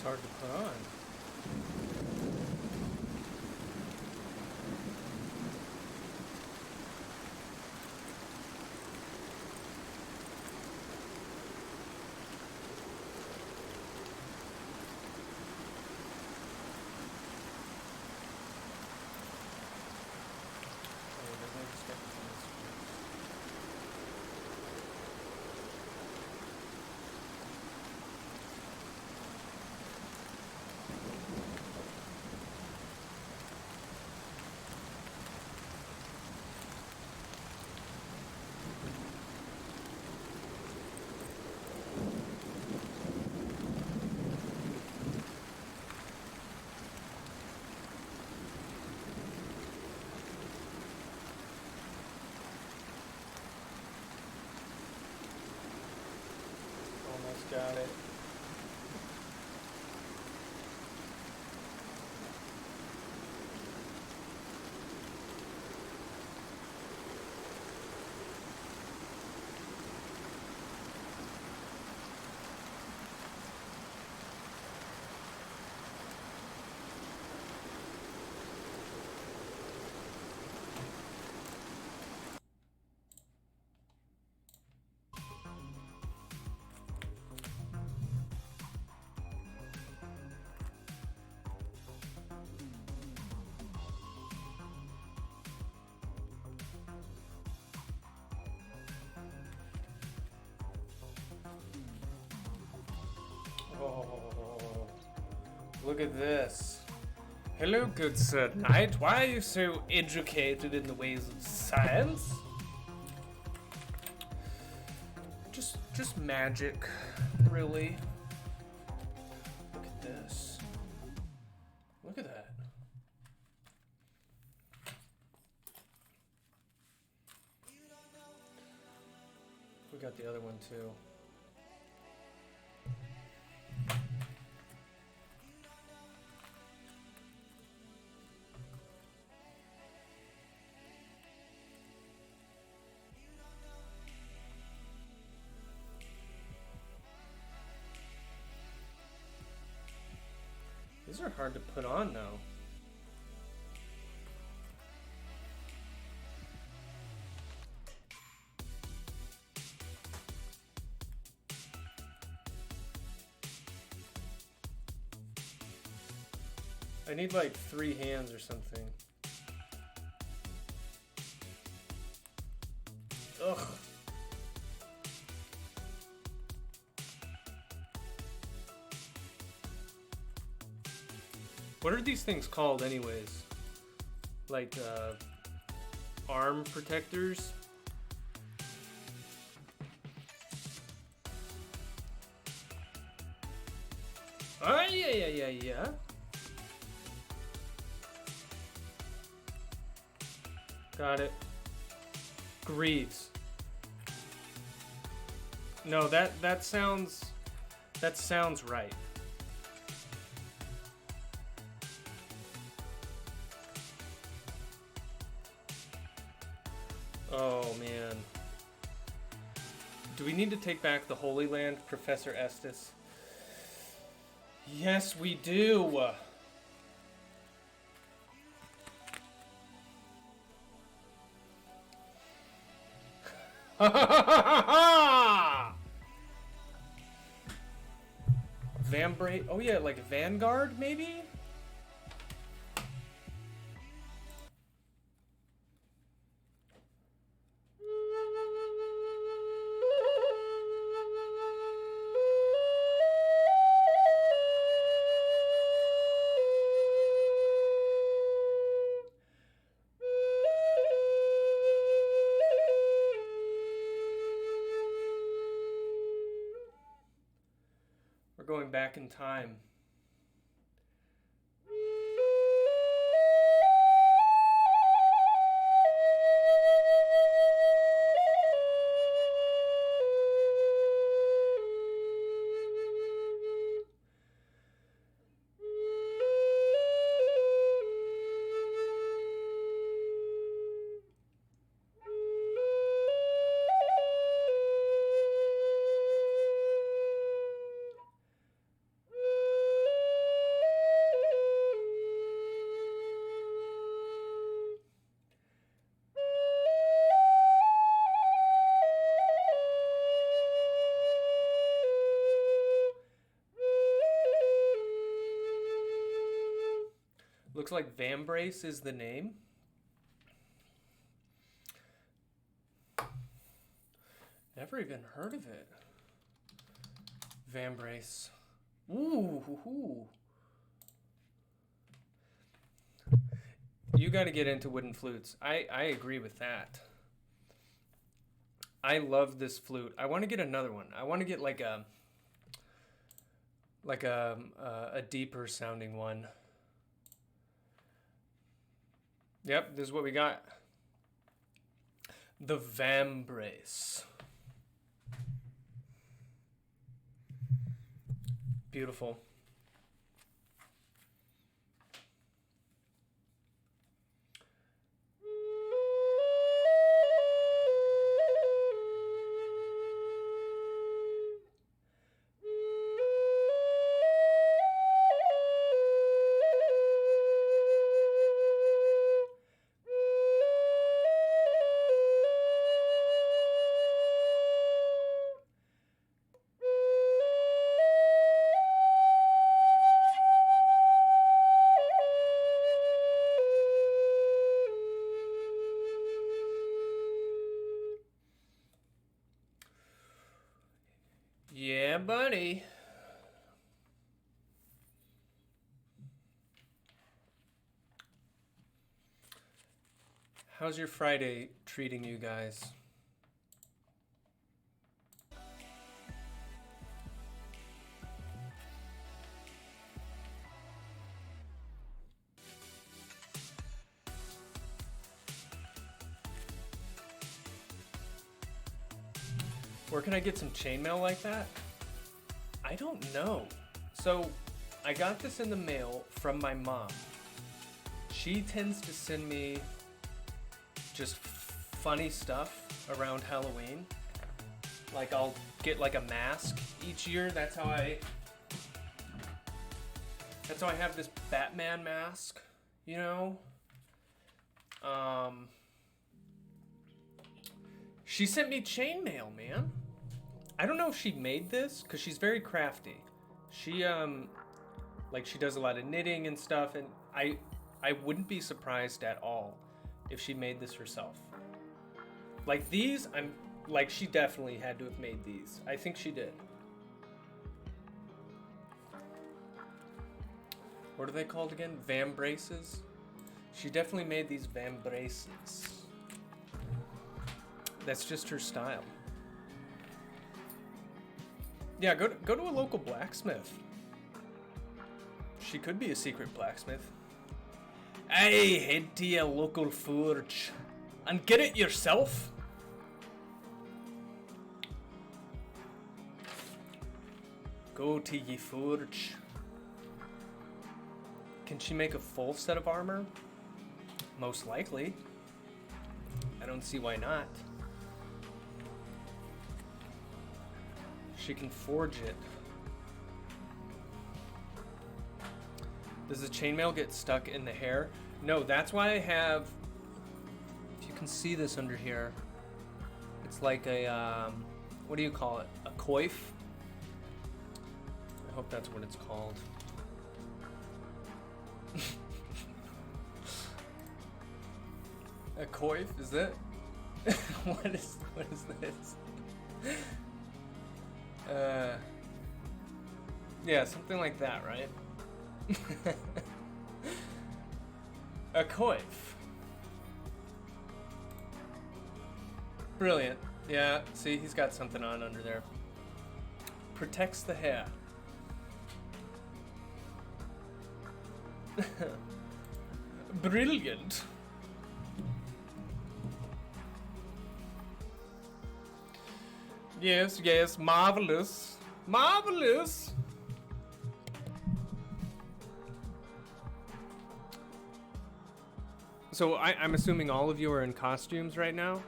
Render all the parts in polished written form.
Hard to put on. Almost got it. Oh, look at this. Hello, good Sir Knight. Why are you so educated in the ways of science? Just magic, really. Look at this. Look at that. We got the other one too. These are hard to put on, though. I need like 3 hands or something. Ugh. What are these things called anyways? Like, arm protectors? Oh, yeah. Got it. Greaves. No, that sounds right. Oh man. Do we need to take back the Holy Land, Professor Estes? Yes, we do. Vambrate. Oh yeah, like Vanguard maybe? We're going back in time. Looks like Vambrace is the name. Never even heard of it. Vambrace. Ooh. You got to get into wooden flutes. I agree with that. I love this flute. I want to get another one. I want to get like a deeper sounding one. Yep, this is what we got. The Vambrace. Beautiful. Yeah, buddy. How's your Friday treating you guys? Where can I get some chainmail like that? I don't know. So, I got this in the mail from my mom. She tends to send me just funny stuff around Halloween. Like I'll get like a mask each year. That's how I have this Batman mask, you know? She sent me chainmail, man. I don't know if she made this, because she's very crafty. She, like, she does a lot of knitting and stuff, and I wouldn't be surprised at all if she made this herself. Like, these, she definitely had to have made these. I think she did. What are they called again? Vambraces? She definitely made these Vambraces. That's just her style. Yeah, go to a local blacksmith. She could be a secret blacksmith. Hey, head to your local forge and get it yourself. Go to ye forge. Can she make a full set of armor? Most likely. I don't see why not. She can forge it. Does the chainmail get stuck in the hair? No, that's why I have, if you can see this under here, it's like a, what do you call it? A coif? I hope that's what it's called. A coif, is it? What is this? Yeah, something like that, right? A coif. Brilliant. Yeah, see, he's got something on under there. Protects the hair. Brilliant. Yes, yes, marvelous. Marvelous. So I'm assuming all of you are in costumes right now?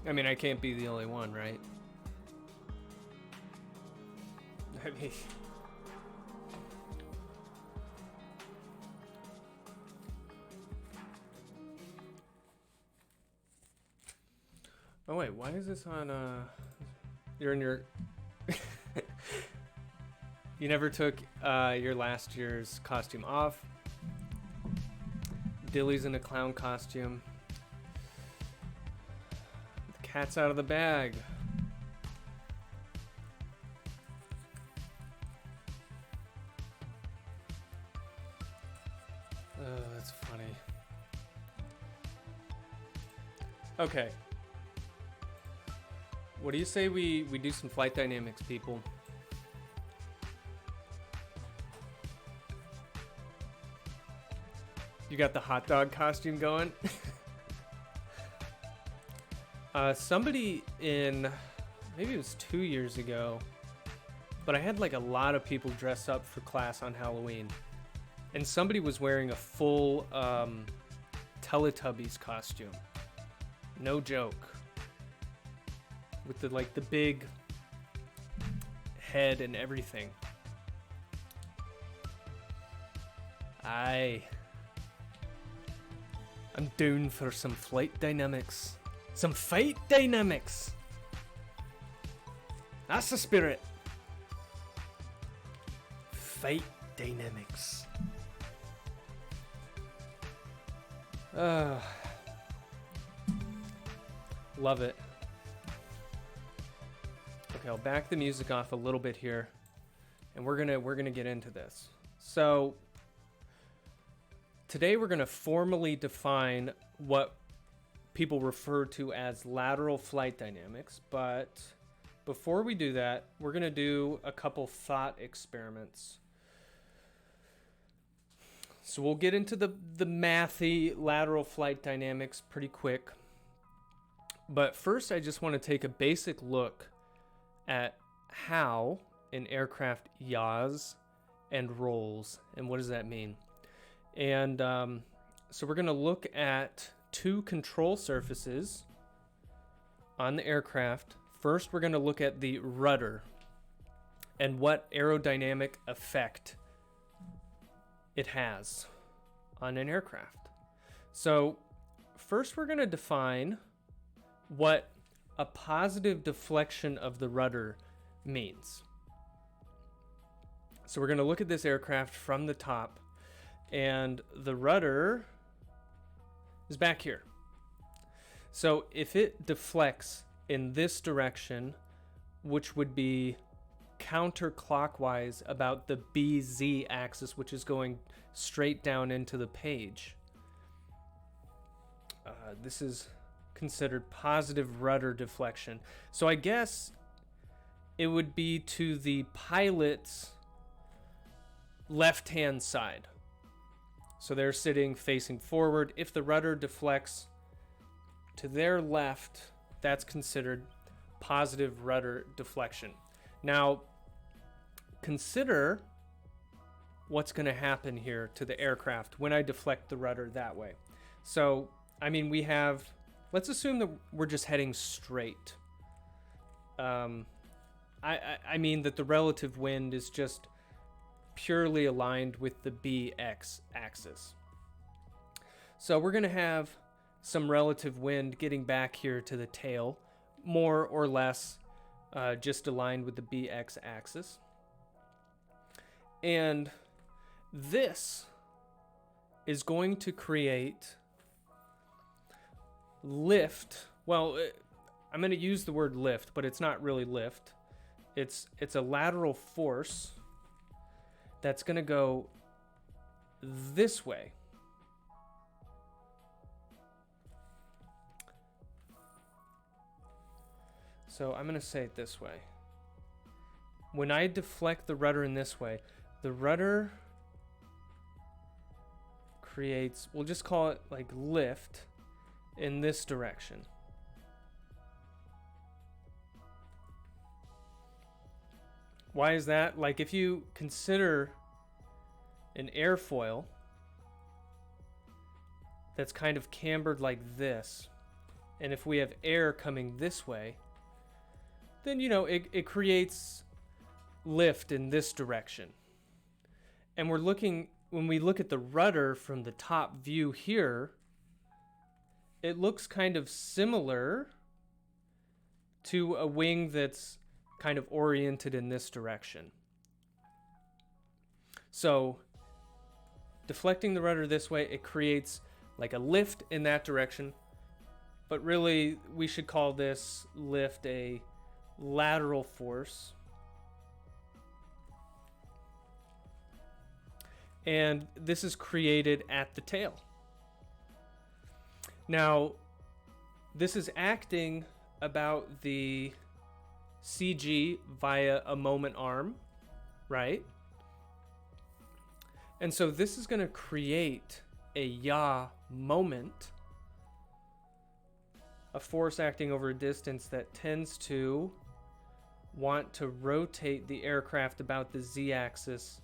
I mean, I can't be the only one, right? I mean... Oh wait, why is this on, you're in your... You never took your last year's costume off. Dilly's in a clown costume. The cat's out of the bag. Oh, that's funny. Okay. What do you say we do some flight dynamics, people? You got the hot dog costume going? Somebody in, maybe it was 2 years ago, but I had like a lot of people dress up for class on Halloween. And somebody was wearing a full Teletubbies costume. No joke. With the big head and everything. I'm down for some flight dynamics. Some fight dynamics. That's the spirit. Fight dynamics. Love it. Okay, I'll back the music off a little bit here, and we're gonna get into this. So today we're gonna formally define what people refer to as lateral flight dynamics, but before we do that, we're gonna do a couple thought experiments. So we'll get into the mathy lateral flight dynamics pretty quick. But first, I just want to take a basic look at how an aircraft yaws and rolls, and what does that mean. And so we're going to look at two control surfaces on the aircraft. First, we're going to look at the rudder and what aerodynamic effect it has on an aircraft. So first, we're going to define what a positive deflection of the rudder means. So we're going to look at this aircraft from the top, and the rudder is back here. So if it deflects in this direction, which would be counterclockwise about the BZ axis, which is going straight down into the page, this is considered positive rudder deflection. So I guess it would be to the pilot's left-hand side. So they're sitting facing forward. If the rudder deflects to their left, that's considered positive rudder deflection. Now, consider what's going to happen here to the aircraft when I deflect the rudder that way. So, I mean, we have, let's assume that we're just heading straight. I mean that the relative wind is just purely aligned with the BX axis. So we're going to have some relative wind getting back here to the tail, more or less just aligned with the BX axis. And this is going to create lift. Well, I'm going to use the word lift, but it's not really lift. It's a lateral force that's going to go this way. So I'm going to say it this way. When I deflect the rudder in this way, the rudder creates, we'll just call it like lift in this direction. Why is that? Like if you consider an airfoil that's kind of cambered like this, and if we have air coming this way, then, you know, it creates lift in this direction. And we're looking, when we look at the rudder from the top view here, it looks kind of similar to a wing that's kind of oriented in this direction. So deflecting the rudder this way, it creates like a lift in that direction. But really, we should call this lift a lateral force. And this is created at the tail. Now, this is acting about the CG via a moment arm, right? And so this is going to create a yaw moment, a force acting over a distance that tends to want to rotate the aircraft about the z-axis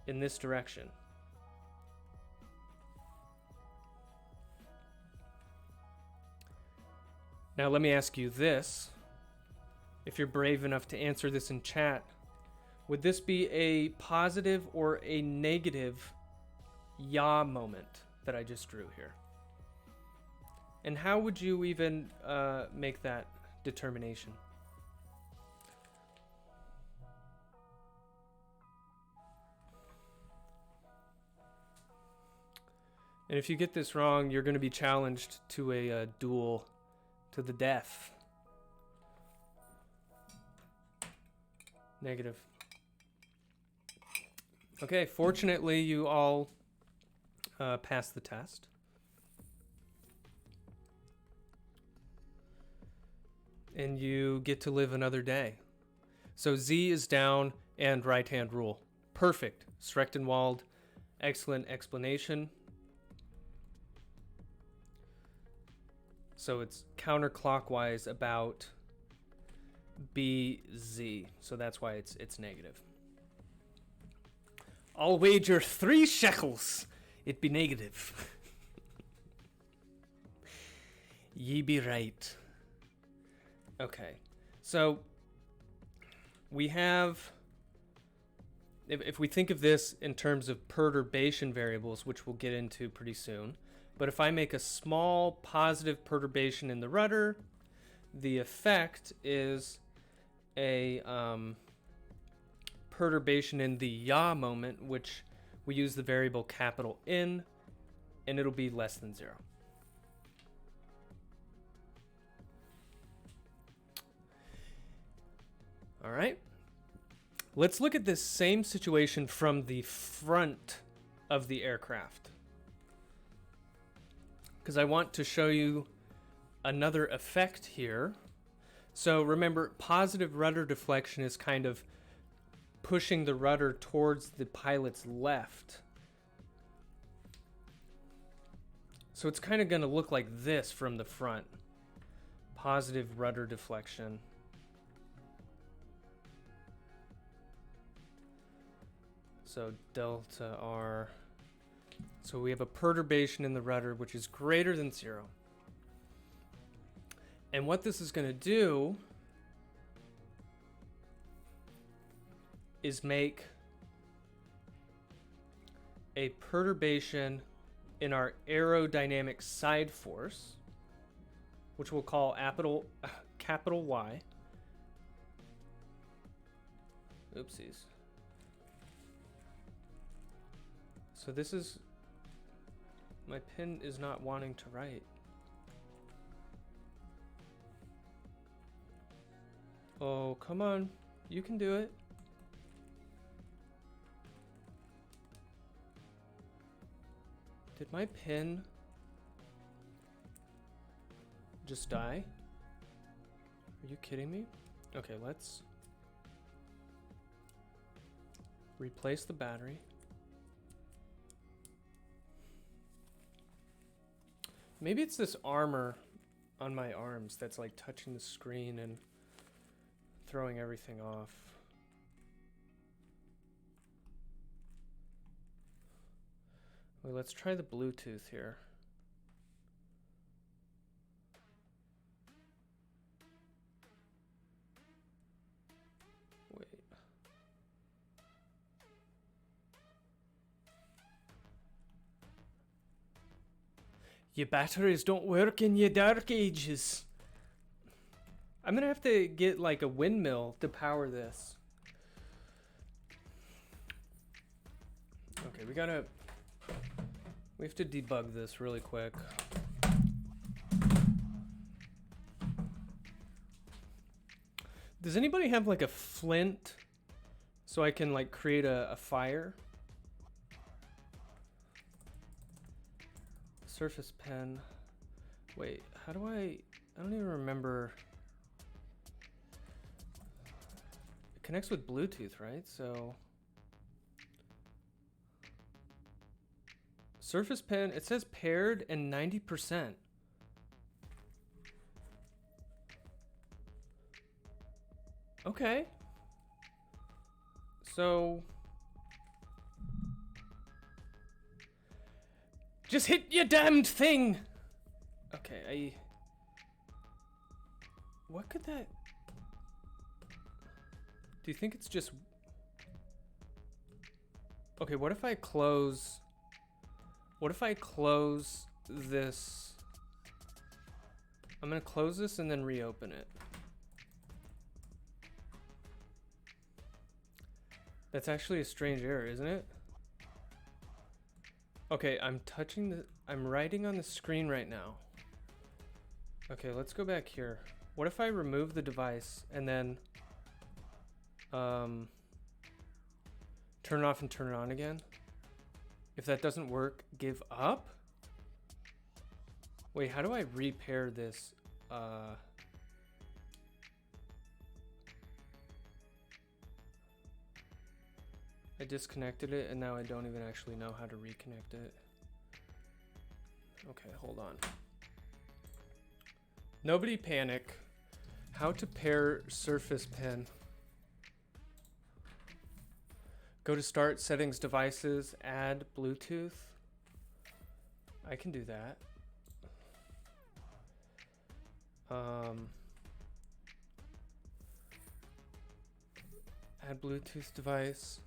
in this direction. Now let me ask you this. If you're brave enough to answer this in chat, would this be a positive or a negative yaw moment that I just drew here? And how would you even make that determination? And if you get this wrong, you're going to be challenged to a duel to the death. Negative. Okay, fortunately, you all passed the test. And you get to live another day. So Z is down and right-hand rule. Perfect. Strechtenwald, excellent explanation. So it's counterclockwise about BZ. So that's why it's negative. I'll wager 3 shekels it be negative. Ye be right. Okay. So we have, if we think of this in terms of perturbation variables, which we'll get into pretty soon, but if I make a small positive perturbation in the rudder, the effect is a perturbation in the yaw moment, which we use the variable capital N, and it'll be less than 0. All right. Let's look at this same situation from the front of the aircraft, because I want to show you another effect here. So remember, positive rudder deflection is kind of pushing the rudder towards the pilot's left. So it's kind of going to look like this from the front. Positive rudder deflection. So delta R. So we have a perturbation in the rudder, which is greater than 0. And what this is going to do is make a perturbation in our aerodynamic side force, which we'll call capital Y. Oopsies. So this is, my pen is not wanting to write. Oh, come on. You can do it. Did my pen just die? Are you kidding me? Okay, let's replace the battery. Maybe it's this armor on my arms that's like touching the screen and throwing everything off. Well, let's try the Bluetooth here. Wait. Your batteries don't work in your dark ages. I'm gonna have to get like a windmill to power this. Okay, we have to debug this really quick. Does anybody have like a flint so I can like create a fire? Surface pen. Wait, how do I don't even remember. It connects with Bluetooth, right? So Surface pen, it says paired and 90%. Okay. So just hit your damned thing. Okay, what could that? Do you think it's just? Okay, what if I close? What if I close this? I'm gonna close this and then reopen it. That's actually a strange error, isn't it? Okay, I'm writing on the screen right now. Okay, let's go back here. What if I remove the device and then turn it off and turn it on again? If that doesn't work, give up? Wait, how do I repair this? I disconnected it and now I don't even actually know how to reconnect it. Okay, hold on. Nobody panic. How to pair Surface Pen. Go to Start, Settings, Devices, add Bluetooth. I can do that. Add Bluetooth device.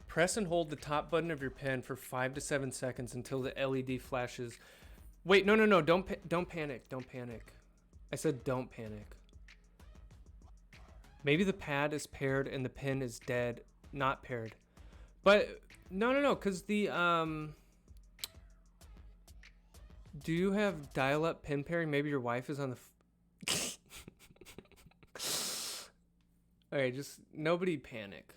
Press and hold the top button of your pen for 5 to 7 seconds until the LED flashes. Wait, no, don't panic, don't panic. I said don't panic. Maybe the pad is paired and the pen is dead, not paired. But no, because the do you have dial-up pen pairing? Maybe your wife is on the. Okay, just nobody panic.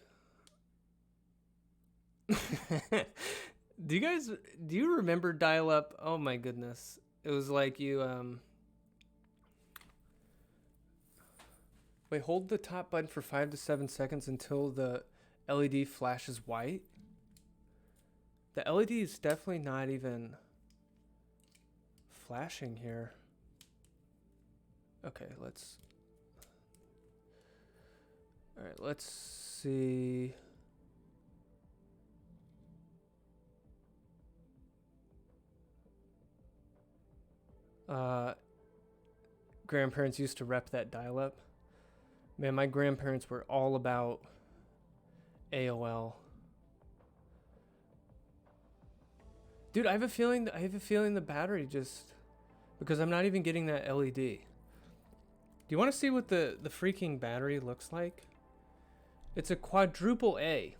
Do you remember dial-up? Oh my goodness. It was like you wait, hold the top button for 5 to 7 seconds until the LED flashes white. The LED is definitely not even flashing here. Okay, let's see. Grandparents used to rep that dial-up. Man, my grandparents were all about AOL. Dude, I have a feeling the battery just, because I'm not even getting that LED. Do you want to see what the freaking battery looks like? It's a quadruple A.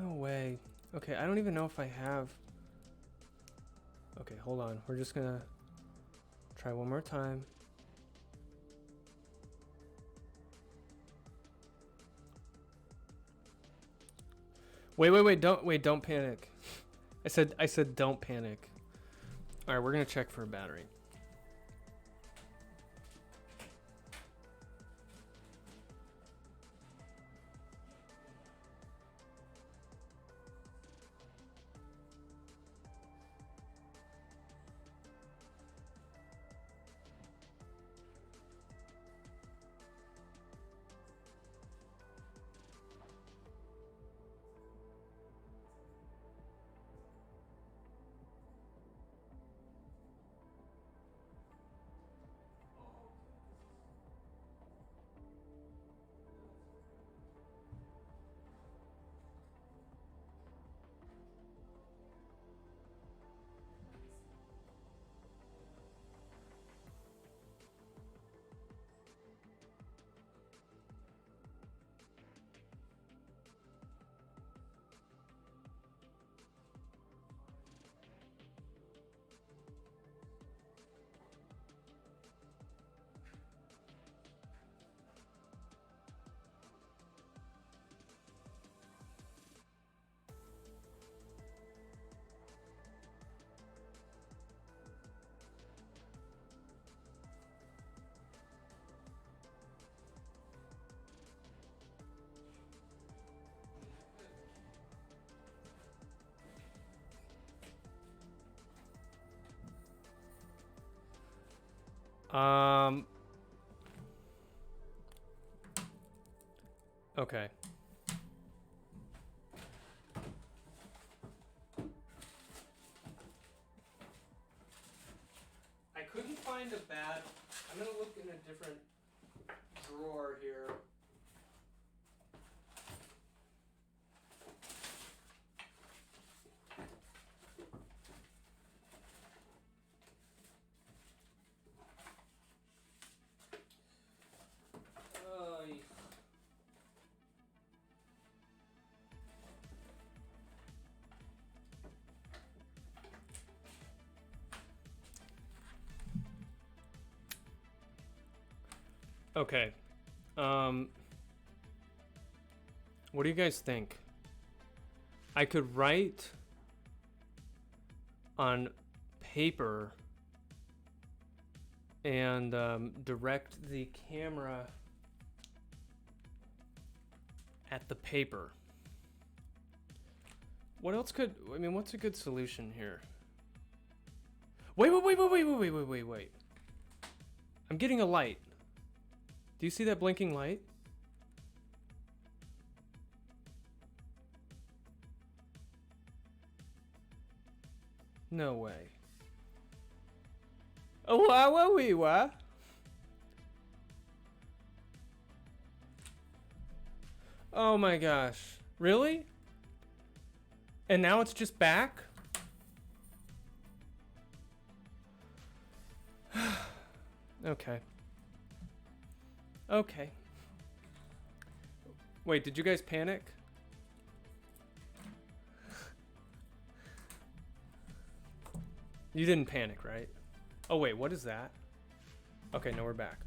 No way. Okay, I don't even know if I have. Okay, hold on. We're just gonna try one more time. Wait, don't panic. I said don't panic. All right, we're gonna check for a battery. Okay. I couldn't find a bad... I'm going to look in a different drawer here. Okay. What do you guys think? I could write on paper and direct the camera at the paper. What else could... I mean, what's a good solution here? Wait. I'm getting a light. Do you see that blinking light? No way. Oh, wow. Oh my gosh. Really? And now it's just back? Okay. Okay. Wait, did you guys panic? You didn't panic, right? Oh wait, what is that? Okay, no, we're back.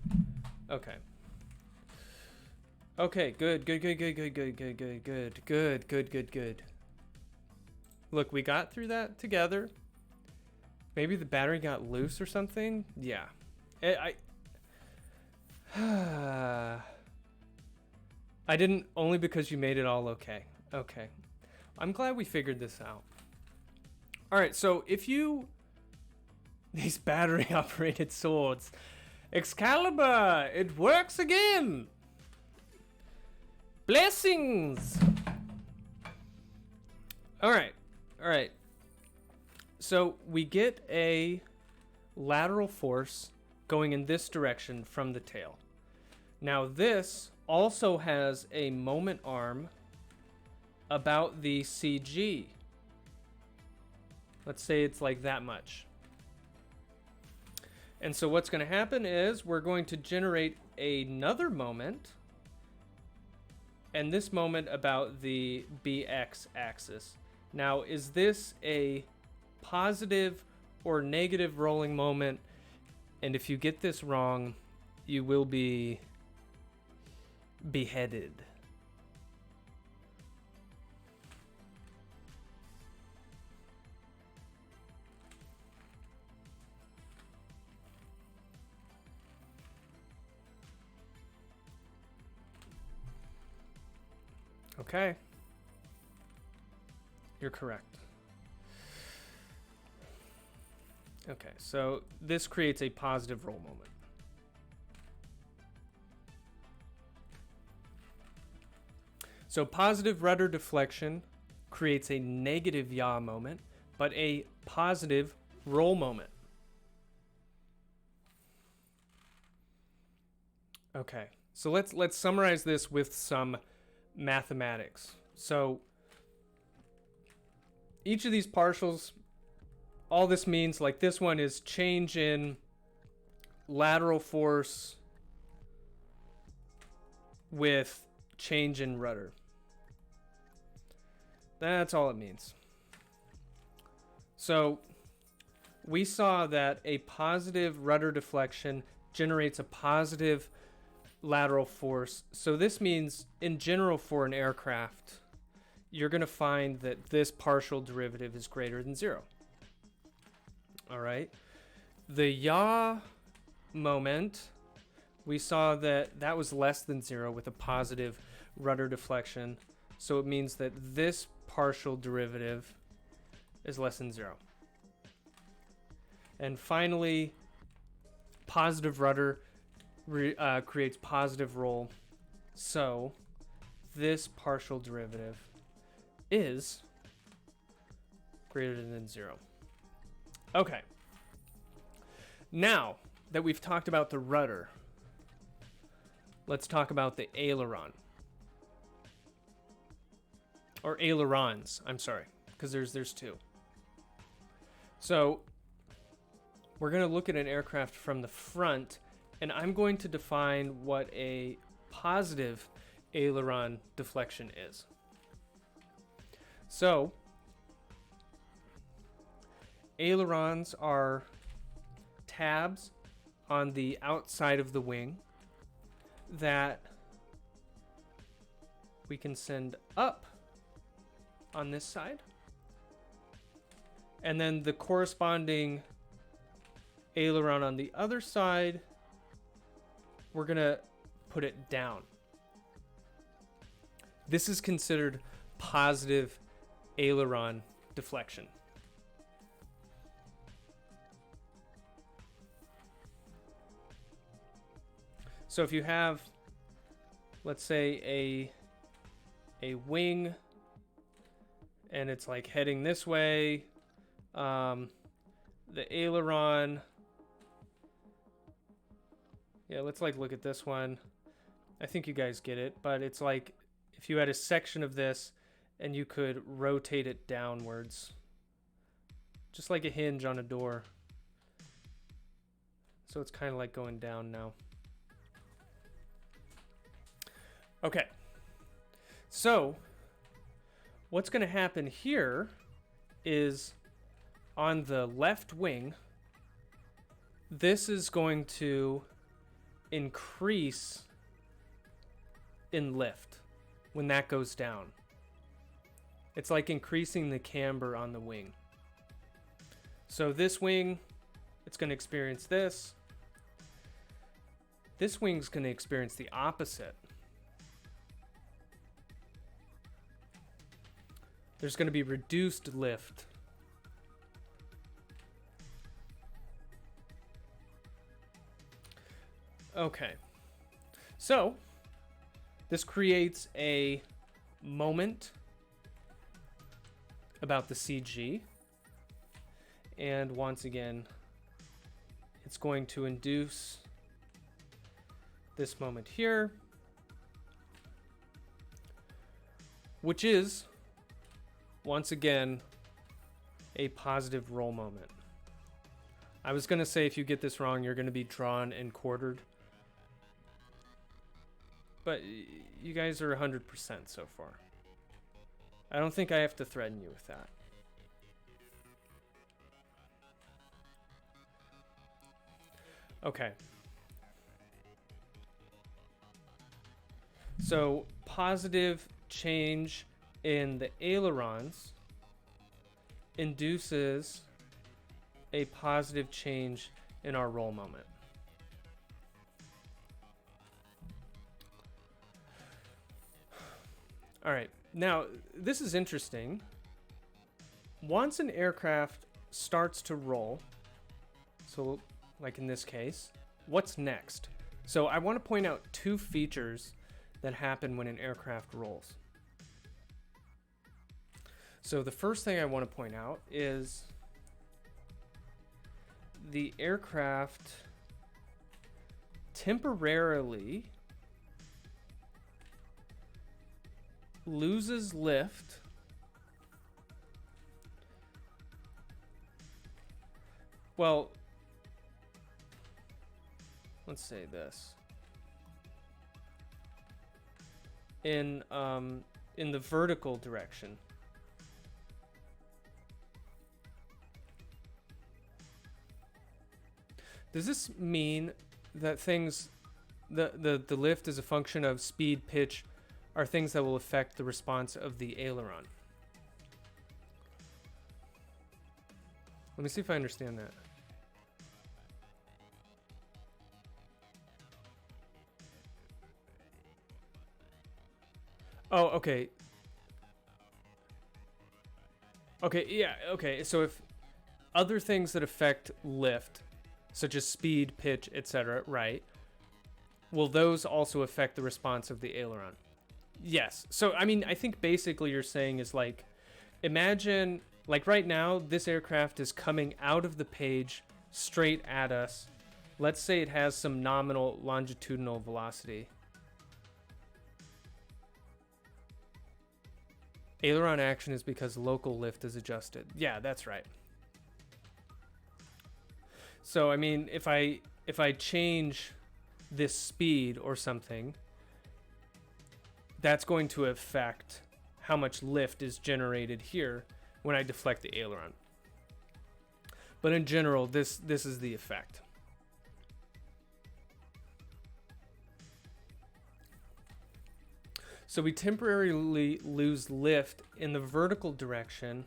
Okay. Okay, good. Look, we got through that together. Maybe the battery got loose or something? Yeah. I didn't, only because you made it all okay. Okay. I'm glad we figured this out. All right, so if you... These battery-operated swords. Excalibur! It works again! Blessings! Alright. So we get a lateral force going in this direction from the tail. Now this also has a moment arm about the CG. Let's say it's like that much. And so what's going to happen is we're going to generate another moment, and this moment about the BX axis. Now, is this a positive or negative rolling moment? And if you get this wrong, you will be beheaded. Okay. You're correct. Okay, so this creates a positive roll moment. So positive rudder deflection creates a negative yaw moment, but a positive roll moment. Okay, so let's summarize this with some mathematics. So each of these partials, all this means, like this one is change in lateral force with change in rudder. That's all it means. So we saw that a positive rudder deflection generates a positive lateral force. So this means in general for an aircraft, you're going to find that this partial derivative is greater than 0. All right. The yaw moment, we saw that that was less than 0 with a positive rudder deflection. So it means that this partial derivative is less than 0. And finally, positive rudder creates positive roll. So this partial derivative is greater than 0. Okay. Now that we've talked about the rudder, let's talk about the aileron. Or ailerons, I'm sorry, because there's two. So we're going to look at an aircraft from the front, and I'm going to define what a positive aileron deflection is. So ailerons are tabs on the outside of the wing that we can send up on this side, and then the corresponding aileron on the other side, we're gonna put it down. This is considered positive aileron deflection. So if you have, let's say, a wing, and it's like heading this way, the aileron, yeah, let's like look at this one. I think you guys get it, but it's like if you had a section of this and you could rotate it downwards, just like a hinge on a door. So it's kind of like going down now. Okay, so what's going to happen here is on the left wing, this is going to increase in lift when that goes down. It's like increasing the camber on the wing. So this wing, it's going to experience this. This wing's going to experience the opposite. There's going to be reduced lift. Okay. So, this creates a moment about the CG. And once again, it's going to induce this moment here, which is once again a positive roll moment. I was going to say if you get this wrong, you're going to be drawn and quartered. But you guys are 100% so far. I don't think I have to threaten you with that. Okay. So positive change in the ailerons induces a positive change in our roll moment. All right, now this is interesting. Once an aircraft starts to roll, so like in this case, what's next? So I want to point out two features that happen when an aircraft rolls. So the first thing I want to point out is the aircraft temporarily loses lift well, let's say this in the vertical direction. Does this mean that things, the lift is a function of speed, pitch, are things that will affect the response of the aileron? Let me see if I understand that. Oh, okay. Okay, yeah, okay. So if other things that affect lift such as speed, pitch, etc., right? Will those also affect the response of the aileron? Yes. So, I mean, I think basically you're saying is like, imagine, like right now, this aircraft is coming out of the page straight at us. Let's say it has some nominal longitudinal velocity. Aileron action is because local lift is adjusted. Yeah, that's right. So, I mean, if I change this speed or something, that's going to affect how much lift is generated here when I deflect the aileron. But in general, this is the effect. So we temporarily lose lift in the vertical direction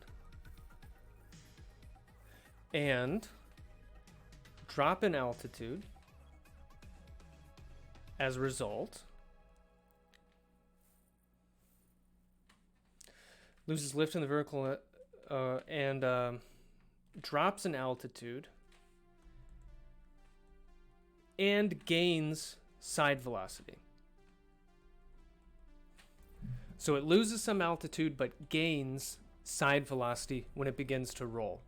and drop in altitude as a result. Loses lift in the vertical and drops in altitude and gains side velocity. So it loses some altitude but gains side velocity when it begins to roll.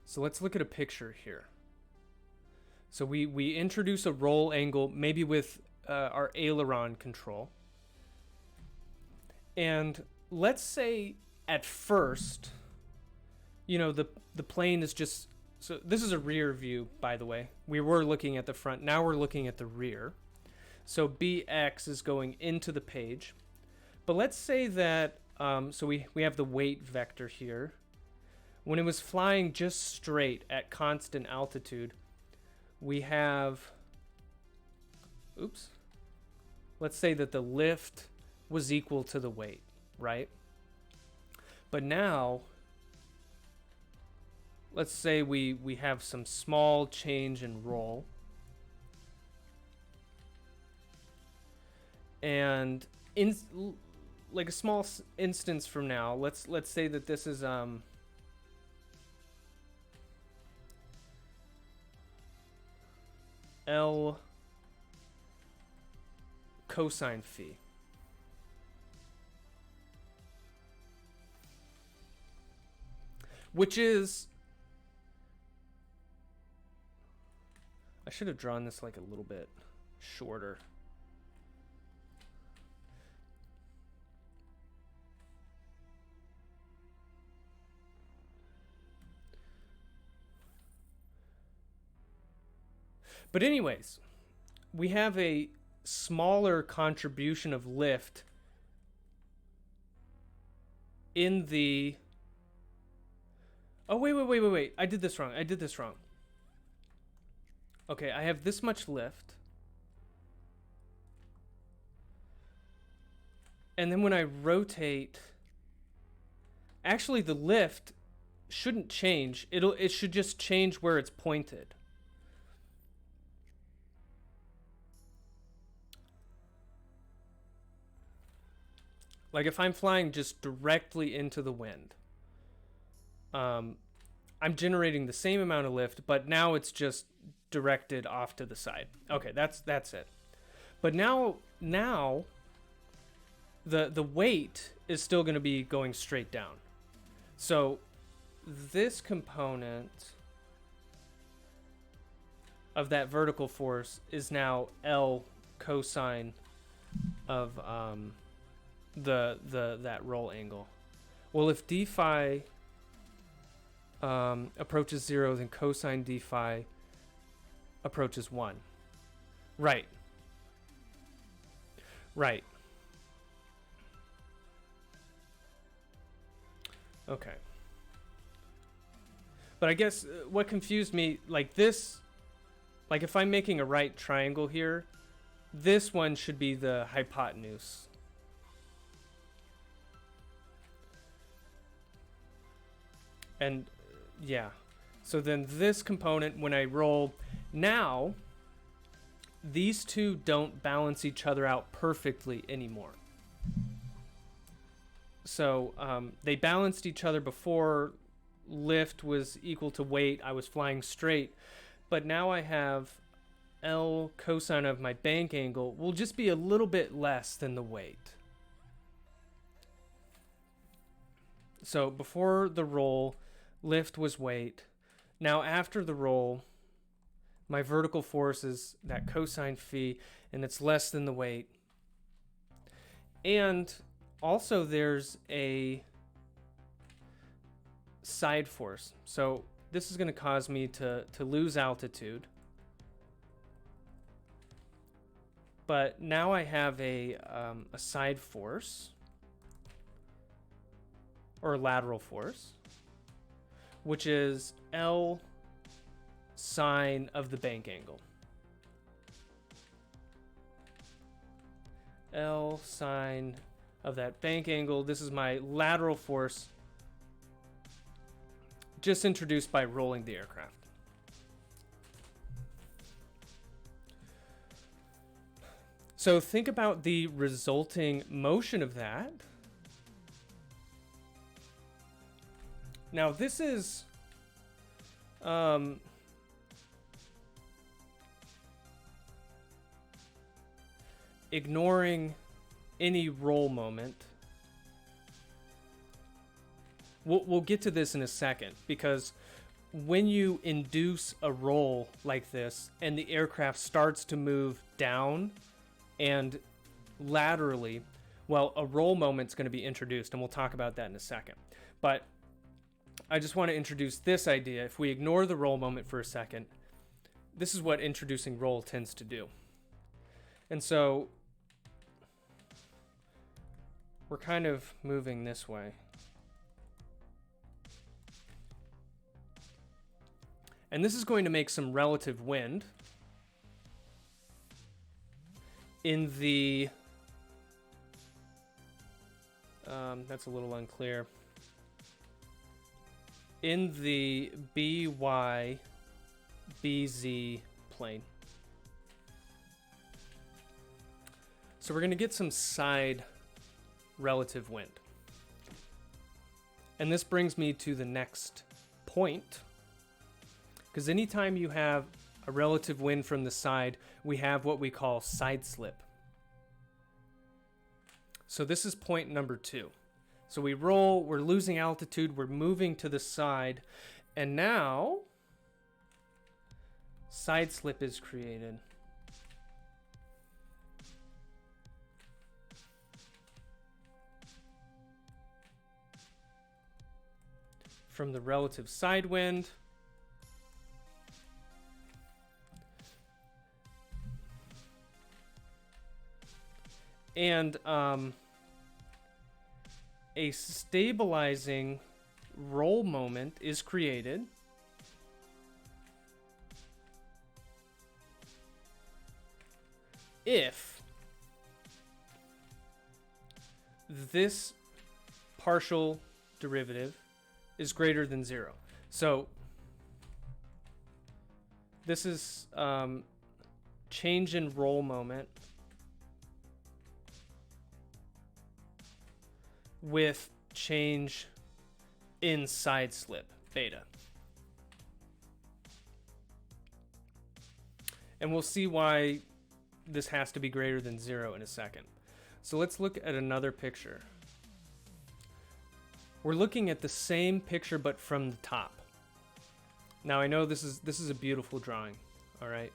So let's look at a picture here. So we introduce a roll angle, maybe with our aileron control. And let's say at first, you know, the plane is just, so this is a rear view, by the way. We were looking at the front, now we're looking at the rear. So BX is going into the page. But let's say that, so we have the weight vector here. When it was flying just straight at constant altitude, we have, let's say that the lift was equal to the weight, right? But now, let's say we have some small change in roll. And in like a small instance from now, let's say that this is L cosine phi. Which is, I should have drawn this like a little bit shorter. But anyways, we have a smaller contribution of lift in the... Oh, wait. I did this wrong. Okay, I have this much lift. And then when I rotate... Actually, the lift shouldn't change. It should just change where it's pointed. Like if I'm flying just directly into the wind, I'm generating the same amount of lift, but now it's just directed off to the side. Okay, that's it. But now the weight is still going to be going straight down. So this component of that vertical force is now L cosine of that roll angle. Well, if d phi approaches 0, then cosine d phi approaches 1. Right. Okay. But I guess what confused me, like this, like if I'm making a right triangle here, this one should be the hypotenuse. And yeah, so then this component, when I roll, now these two don't balance each other out perfectly anymore. So they balanced each other before lift was equal to weight, I was flying straight. But now I have L cosine of my bank angle will just be a little bit less than the weight. So before the roll, lift was weight. Now after the roll, my vertical force is that cosine phi, and it's less than the weight. And also there's a side force. So this is going to cause me to lose altitude. But now I have a side force, or lateral force, which is L sine of the bank angle. L sine of that bank angle. This is my lateral force, just introduced by rolling the aircraft. So think about the resulting motion of that. Now this is ignoring any roll moment. We'll get to this in a second, because when you induce a roll like this and the aircraft starts to move down and laterally, well, a roll moment's going to be introduced, and we'll talk about that in a second. But I just want to introduce this idea. If we ignore the roll moment for a second, this is what introducing roll tends to do. And so we're kind of moving this way. And this is going to make some relative wind in the, that's a little unclear, in the BY BZ plane. So we're going to get some side relative wind. And this brings me to the next point, because anytime you have a relative wind from the side, we have what we call side slip. So this is point number 2. So we roll, we're losing altitude, we're moving to the side, and now side slip is created. From the relative side wind. And a stabilizing roll moment is created if this partial derivative is greater than 0. So this is change in roll moment with change in side slip, beta. And we'll see why this has to be greater than 0 in a second. So let's look at another picture. We're looking at the same picture but from the top. Now I know this is a beautiful drawing, all right?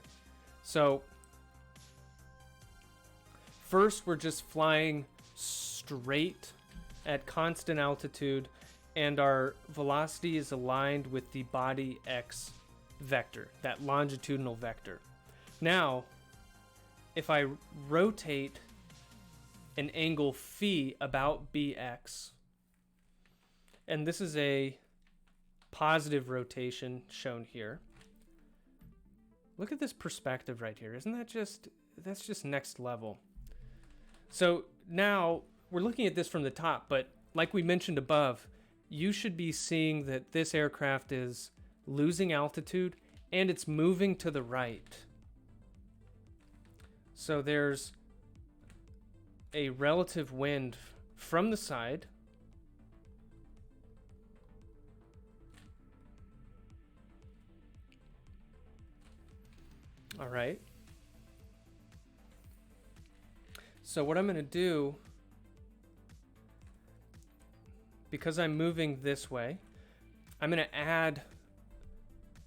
So first we're just flying straight at constant altitude, and our velocity is aligned with the body x vector, that longitudinal vector. Now, if I rotate an angle phi about bx, and this is a positive rotation shown here. Look at this perspective right here. Isn't that that's just next level. So now we're looking at this from the top, but like we mentioned above, you should be seeing that this aircraft is losing altitude and it's moving to the right. So there's a relative wind from the side All right. So what I'm going to do, because I'm moving this way, I'm going to add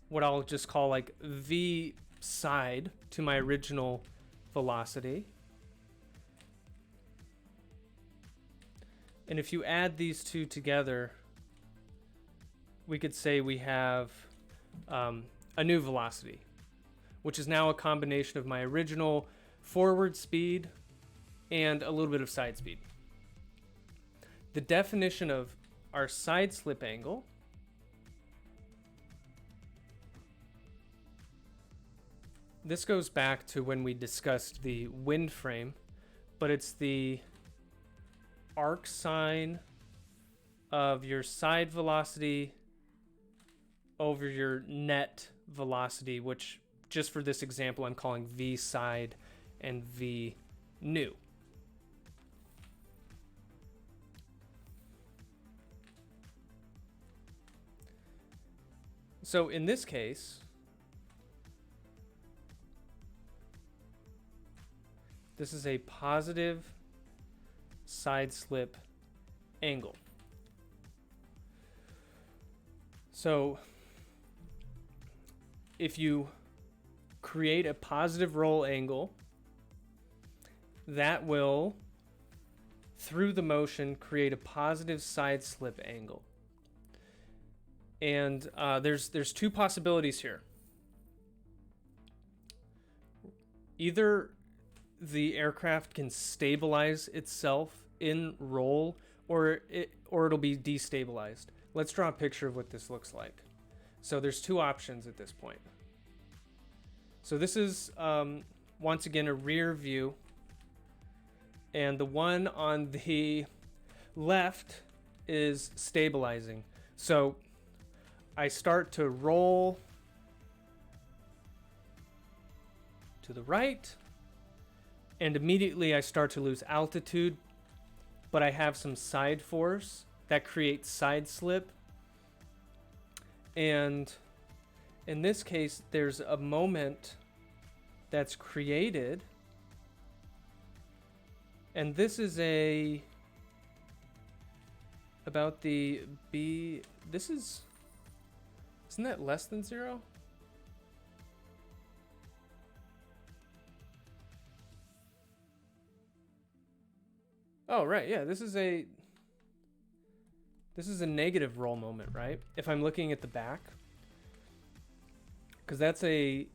what I'll just call like v side to my original velocity. And if you add these two together, we could say we have a new velocity, which is now a combination of my original forward speed and a little bit of side speed. The definition of our side slip angle this goes back to when we discussed the wind frame, but it's the arc sine of your side velocity over your net velocity, which just for this example, I'm calling v side and v new. So in this case, this is a positive side slip angle. So if you create a positive roll angle, that will, through the motion, create a positive side slip angle. And there's two possibilities here. Either the aircraft can stabilize itself in roll, or it'll be destabilized. Let's draw a picture of what this looks like. So there's two options at this point. So this is once again a rear view, and the one on the left is stabilizing. So I start to roll to the right, and immediately I start to lose altitude, but I have some side force that creates side slip. And in this case, there's a moment that's created, and this is about the B, isn't that less than 0? Oh, right, yeah, this is a negative roll moment, right? If I'm looking at the back, because that's a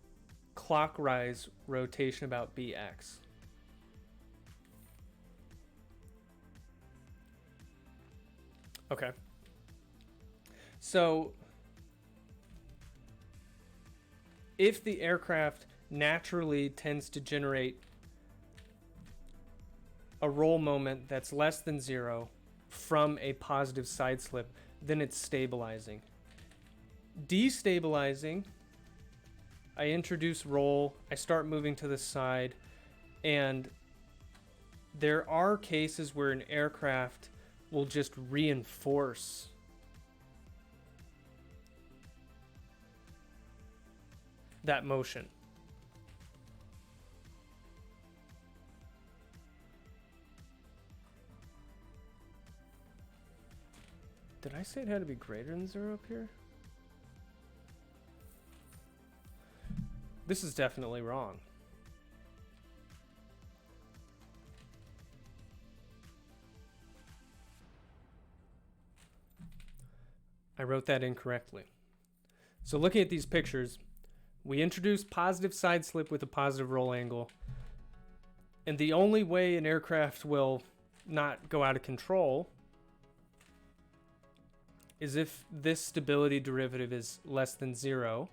clockwise rotation about BX. Okay. So if the aircraft naturally tends to generate a roll moment that's less than 0 from a positive side slip, then it's stabilizing. Destabilizing, I introduce roll, I start moving to the side, and there are cases where an aircraft will just reinforce that motion. Did I say it had to be greater than 0 up here? This is definitely wrong. I wrote that incorrectly. So looking at these pictures, we introduced positive side slip with a positive roll angle. And the only way an aircraft will not go out of control is if this stability derivative is less than 0.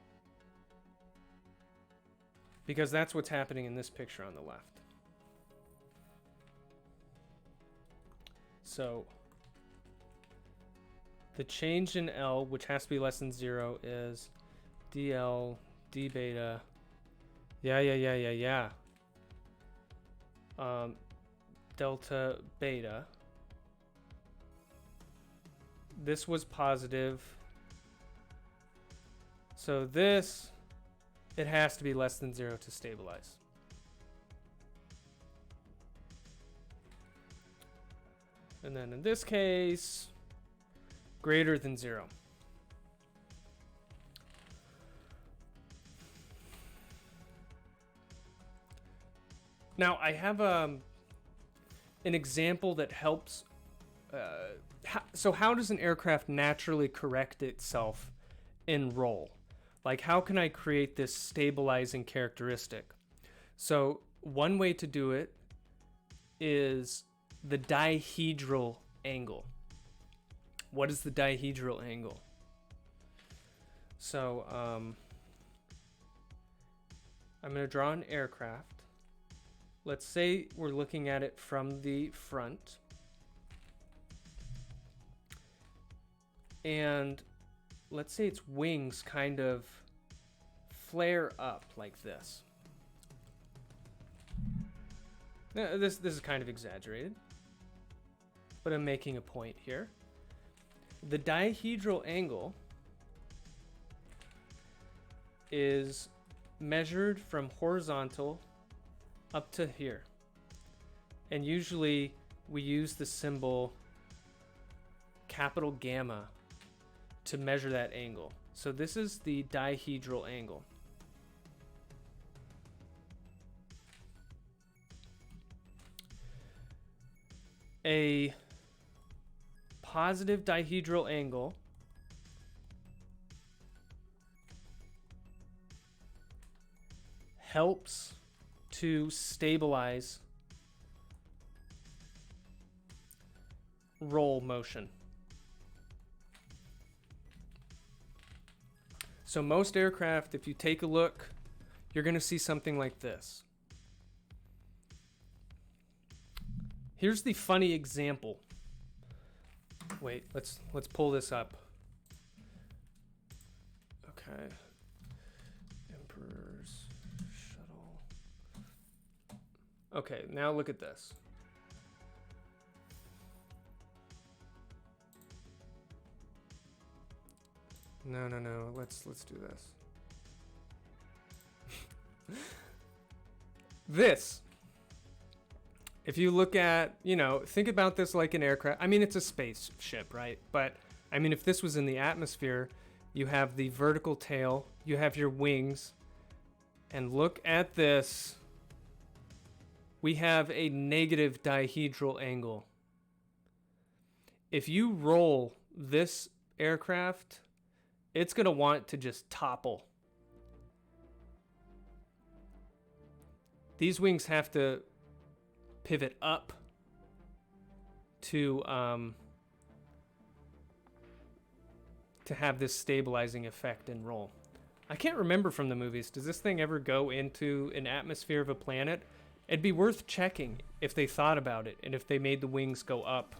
Because that's what's happening in this picture on the left. So the change in L, which has to be less than 0, is dl d beta. Yeah. Delta beta. This was positive. So this It has to be less than 0 to stabilize. And then in this case, greater than 0. Now, I have an example that helps. So how does an aircraft naturally correct itself in roll? Like, how can I create this stabilizing characteristic? So one way to do it is the dihedral angle. What is the dihedral angle? So I'm going to draw an aircraft. Let's say we're looking at it from the front. And let's say its wings kind of flare up like this. Now, this is kind of exaggerated, but I'm making a point here. The dihedral angle is measured from horizontal up to here. And usually we use the symbol capital gamma to measure that angle. So this is the dihedral angle. A positive dihedral angle helps to stabilize roll motion. So most aircraft, if you take a look, you're going to see something like this. Here's the funny example. Wait, let's pull this up. Okay. Emperor's shuttle. Okay, now look at this. No. Let's do this. This. If you look at, think about this like an aircraft. I mean, it's a spaceship, right? But, I mean, if this was in the atmosphere, you have the vertical tail, you have your wings, and look at this. We have a negative dihedral angle. If you roll this aircraft, it's going to want to just topple. These wings have to pivot up to have this stabilizing effect and roll. I can't remember from the movies. Does this thing ever go into an atmosphere of a planet? It'd be worth checking if they thought about it and if they made the wings go up.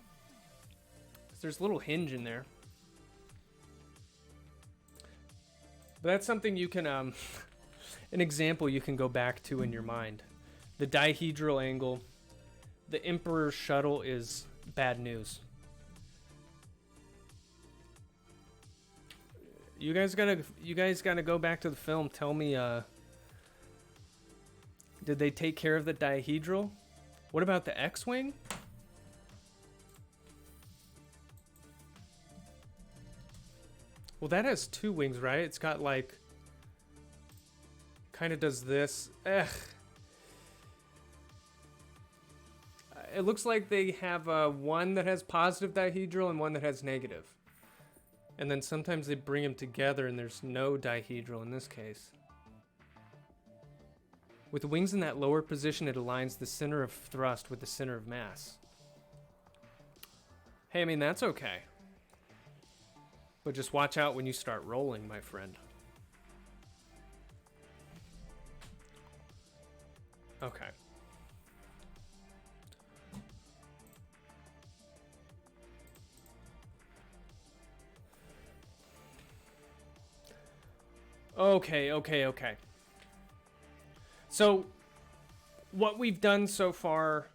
There's a little hinge in there. But that's something you can, an example you can go back to in your mind. The dihedral angle. The Emperor's shuttle is bad news. You guys gotta go back to the film. Tell me, did they take care of the dihedral? What about the X-wing? Well, that has two wings, right? It's got like, kind of does this. Ugh. It looks like they have one that has positive dihedral and one that has negative. And then sometimes they bring them together and there's no dihedral in this case. With the wings in that lower position, it aligns the center of thrust with the center of mass. Hey, I mean, that's okay. But just watch out when you start rolling, my friend. Okay. Okay. So, what we've done so far,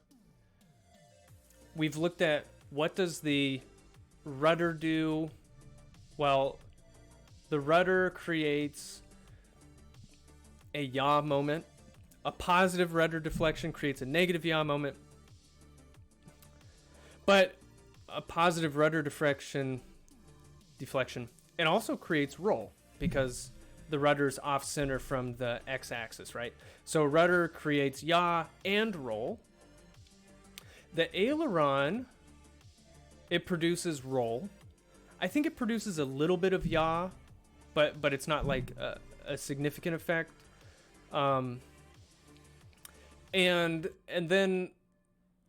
we've looked at what does the rudder do. Well, the rudder creates a yaw moment. A positive rudder deflection creates a negative yaw moment. But a positive rudder deflection, it also creates roll because the rudder's off center from the x-axis, right? So rudder creates yaw and roll. The aileron, it produces roll. I think it produces a little bit of yaw, but it's not like a significant effect. And then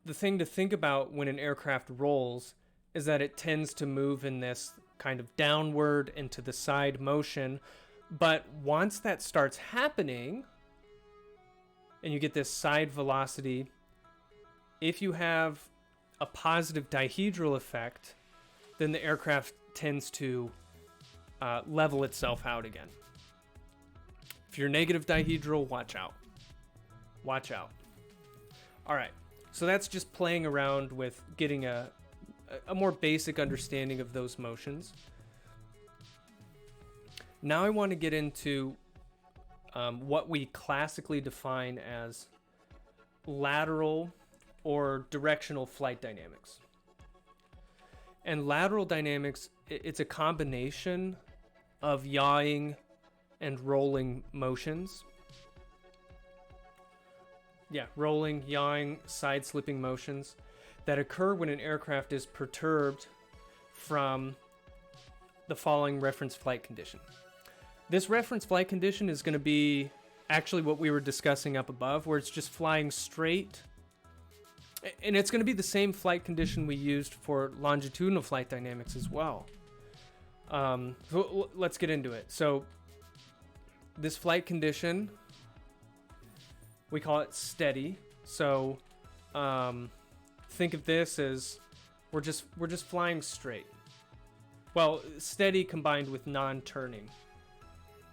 the thing to think about when an aircraft rolls is that it tends to move in this kind of downward and to the side motion. But once that starts happening and you get this side velocity, if you have a positive dihedral effect, then the aircraft tends to level itself out again. If you're negative dihedral, watch out. Watch out. All right, so that's just playing around with getting a more basic understanding of those motions. Now I want to get into what we classically define as lateral or directional flight dynamics. And lateral dynamics, it's a combination of yawing and rolling motions. Yeah, rolling, yawing, side slipping motions that occur when an aircraft is perturbed from the following reference flight condition. This reference flight condition is going to be actually what we were discussing up above, where it's just flying straight. And it's going to be the same flight condition we used for longitudinal flight dynamics as well. So let's get into it. So this flight condition, we call it steady. So think of this as we're just flying straight. Well, steady combined with non-turning.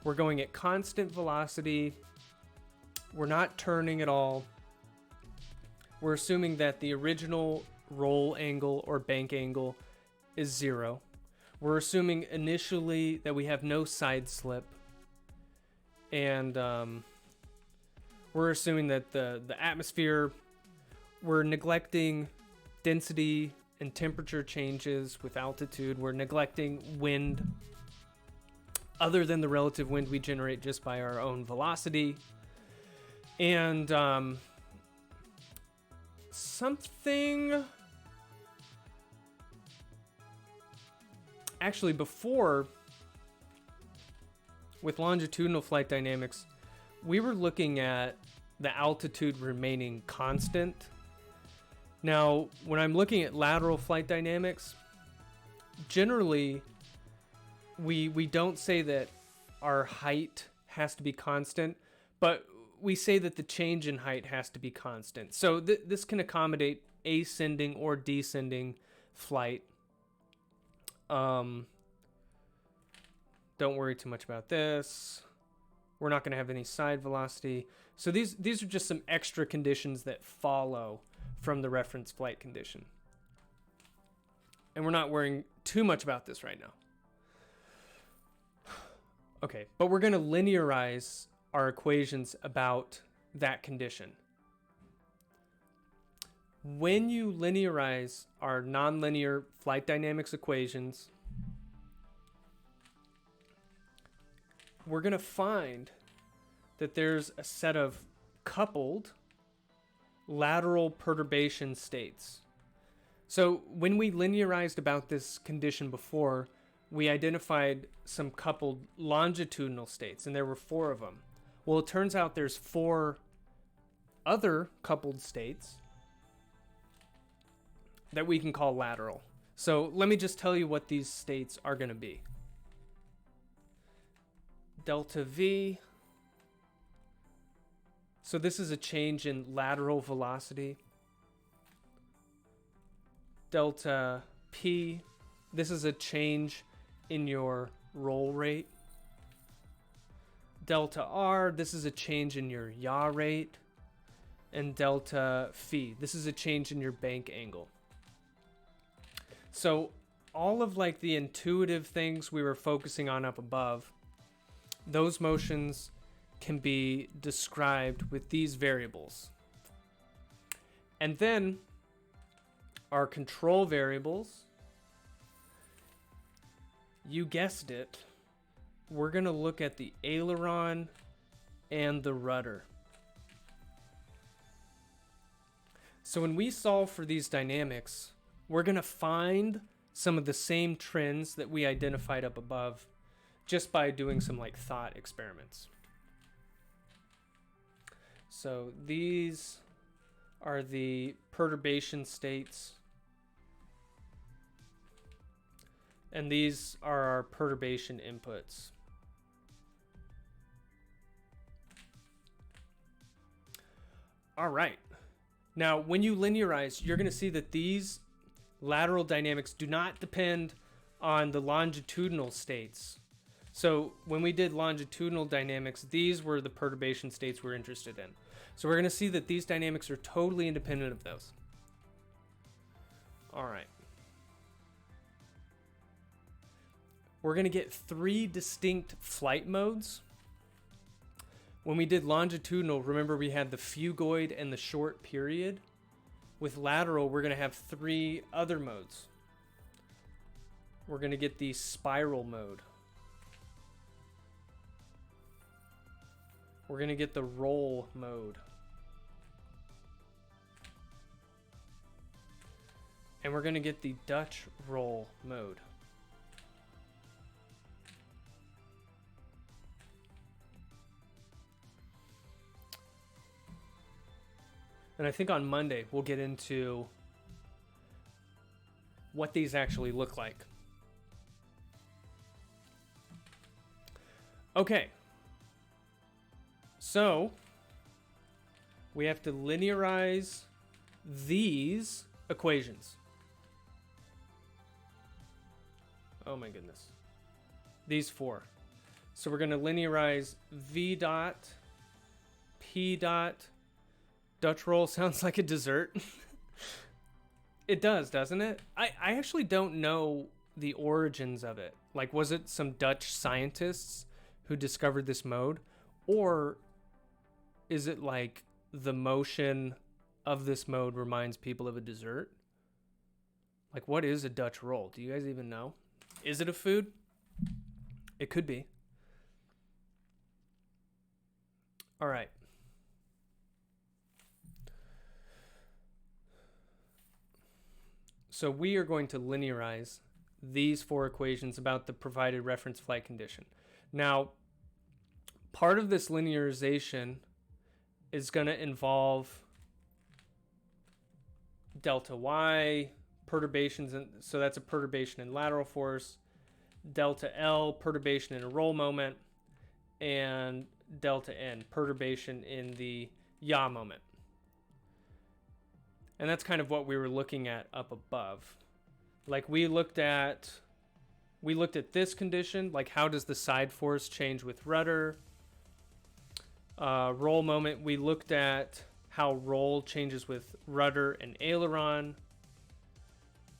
We're going at constant velocity. We're not turning at all. We're assuming that the original roll angle or bank angle is 0. We're assuming initially that we have no side slip. And we're assuming that the atmosphere, we're neglecting density and temperature changes with altitude. We're neglecting wind, other than the relative wind we generate just by our own velocity. And actually before, with longitudinal flight dynamics, we were looking at the altitude remaining constant. Now, when I'm looking at lateral flight dynamics, generally we don't say that our height has to be constant, but we say that the change in height has to be constant. So this can accommodate ascending or descending flight. Don't worry too much about this. We're not going to have any side velocity. So these are just some extra conditions that follow from the reference flight condition. And we're not worrying too much about this right now. Okay, but we're going to linearize our equations about that condition. When you linearize our nonlinear flight dynamics equations, we're going to find that there's a set of coupled lateral perturbation states. So when we linearized about this condition before, we identified some coupled longitudinal states, and there were 4 of them. Well, it turns out there's 4 other coupled states that we can call lateral. So let me just tell you what these states are going to be. Delta V. So this is a change in lateral velocity. Delta P. This is a change in your roll rate. Delta R, this is a change in your yaw rate. And delta phi, this is a change in your bank angle. So all of like the intuitive things we were focusing on up above, those motions can be described with these variables. And then our control variables, you guessed it, we're going to look at the aileron and the rudder. So when we solve for these dynamics, we're going to find some of the same trends that we identified up above just by doing some like thought experiments. So these are the perturbation states, and these are our perturbation inputs. All right. Now, when you linearize, you're going to see that these lateral dynamics do not depend on the longitudinal states. So when we did longitudinal dynamics, these were the perturbation states we're interested in. So we're going to see that these dynamics are totally independent of those. All right. We're going to get 3 distinct flight modes. When we did longitudinal, remember we had the phugoid and the short period. With lateral, we're going to have 3 other modes. We're going to get the spiral mode. We're going to get the roll mode. And we're going to get the Dutch roll mode. And I think on Monday, we'll get into what these actually look like. Okay. So, we have to linearize these equations. Oh my goodness. These 4. So we're going to linearize V dot, P dot. Dutch roll sounds like a dessert. It does, doesn't it? I actually don't know the origins of it. Like, was it some Dutch scientists who discovered this mode? Or is it like the motion of this mode reminds people of a dessert? Like, what is a Dutch roll? Do you guys even know? Is it a food? It could be. All right. So we are going to linearize these 4 equations about the provided reference flight condition. Now, part of this linearization is going to involve delta y, perturbations, so that's a perturbation in lateral force, delta L, perturbation in a roll moment, and delta N, perturbation in the yaw moment. And that's kind of what we were looking at up above. Like we looked at this condition, like how does the side force change with rudder? Roll moment, we looked at how roll changes with rudder and aileron.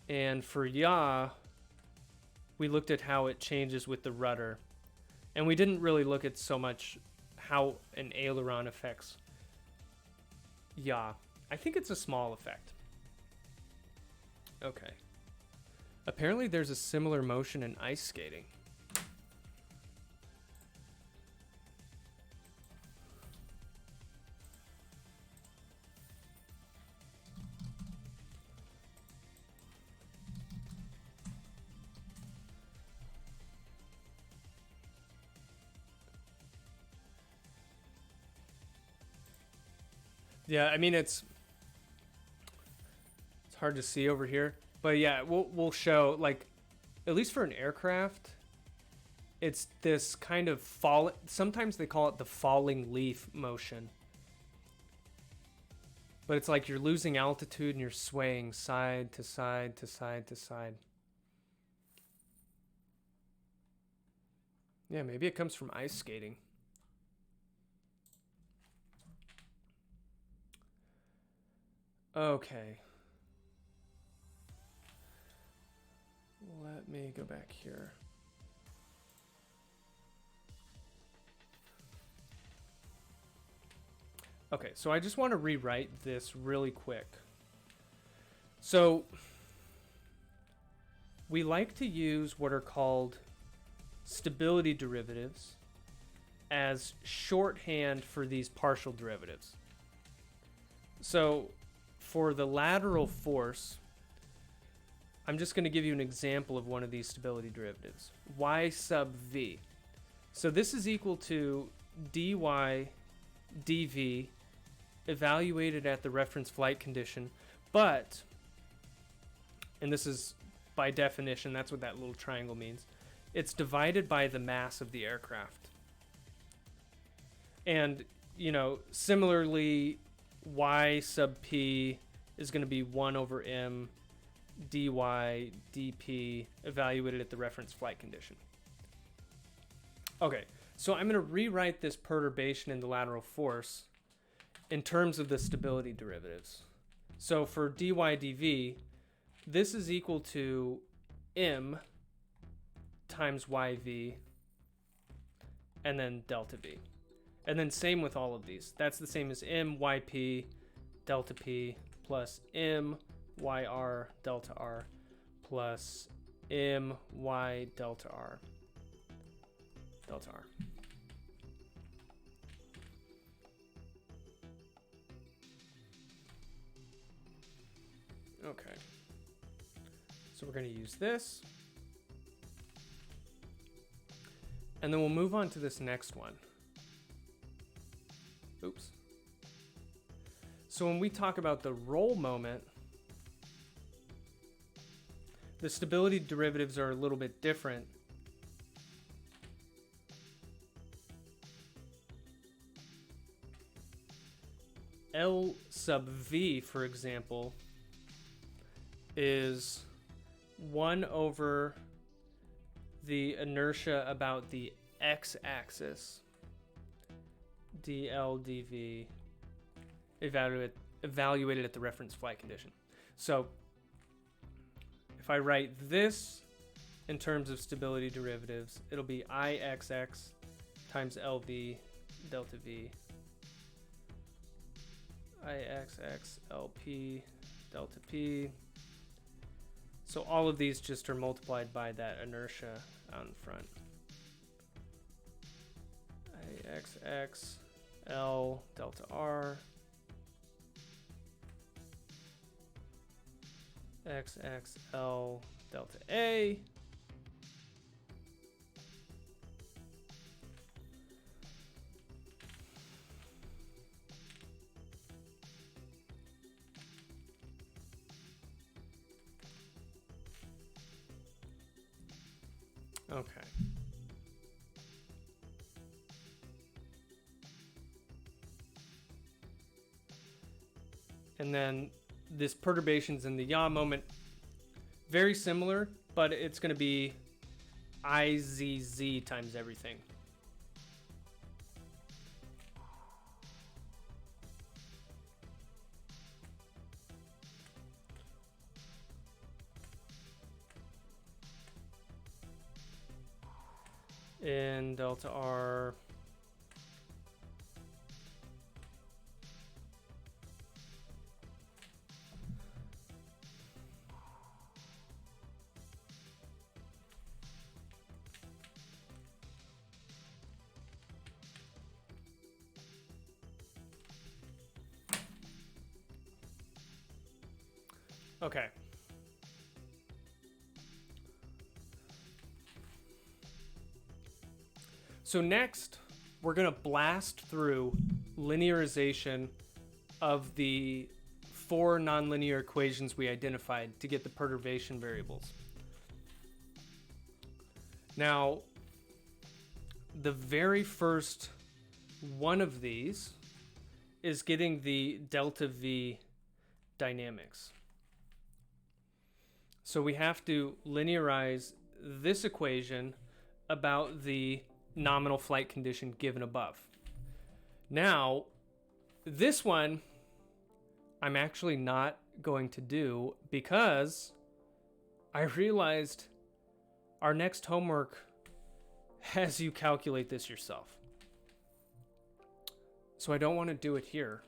And for yaw, we looked at how it changes with the rudder. And we didn't really look at so much how an aileron affects yaw. I think it's a small effect. Okay. Apparently there's a similar motion in ice skating. Yeah, I mean it's hard to see over here, but yeah, we'll show, like, at least for an aircraft, it's this kind of fall. Sometimes they call it the falling leaf motion, but it's like you're losing altitude and you're swaying side to side to side to side. Yeah, maybe it comes from ice skating. Okay. Let me go back here. Okay, so I just want to rewrite this really quick. So we like to use what are called stability derivatives as shorthand for these partial derivatives. So for the lateral force, I'm just going to give you an example of one of these stability derivatives. Y sub v. So this is equal to dy dv evaluated at the reference flight condition, but, and this is by definition, that's what that little triangle means, it's divided by the mass of the aircraft. And, you know, similarly, y sub p is going to be 1 over m dy dp evaluated at the reference flight condition. Okay, so I'm going to rewrite this perturbation in the lateral force in terms of the stability derivatives. So for dy dv, this is equal to m times yv and then delta v. And then same with all of these. That's the same as m yp delta p plus m yr delta r plus m y delta r delta r. Okay. So we're going to use this. And then we'll move on to this next one. Oops. So when we talk about the roll moment, the stability derivatives are a little bit different. L sub v, for example, is 1 over the inertia about the x-axis, dl dv, evaluated at the reference flight condition. So if I write this in terms of stability derivatives, it'll be ixx times lv delta v, ixx lp delta p. So all of these just are multiplied by that inertia out in front. ixx l delta r xxl delta a okay. And then this perturbations in the yaw moment, very similar, but it's going to be IZZ times everything. In delta R okay. So next, we're going to blast through linearization of the 4 nonlinear equations we identified to get the perturbation variables. Now, the very first one of these is getting the delta V dynamics. So we have to linearize this equation about the nominal flight condition given above. Now, this one I'm actually not going to do because I realized our next homework has you calculate this yourself. So I don't want to do it here.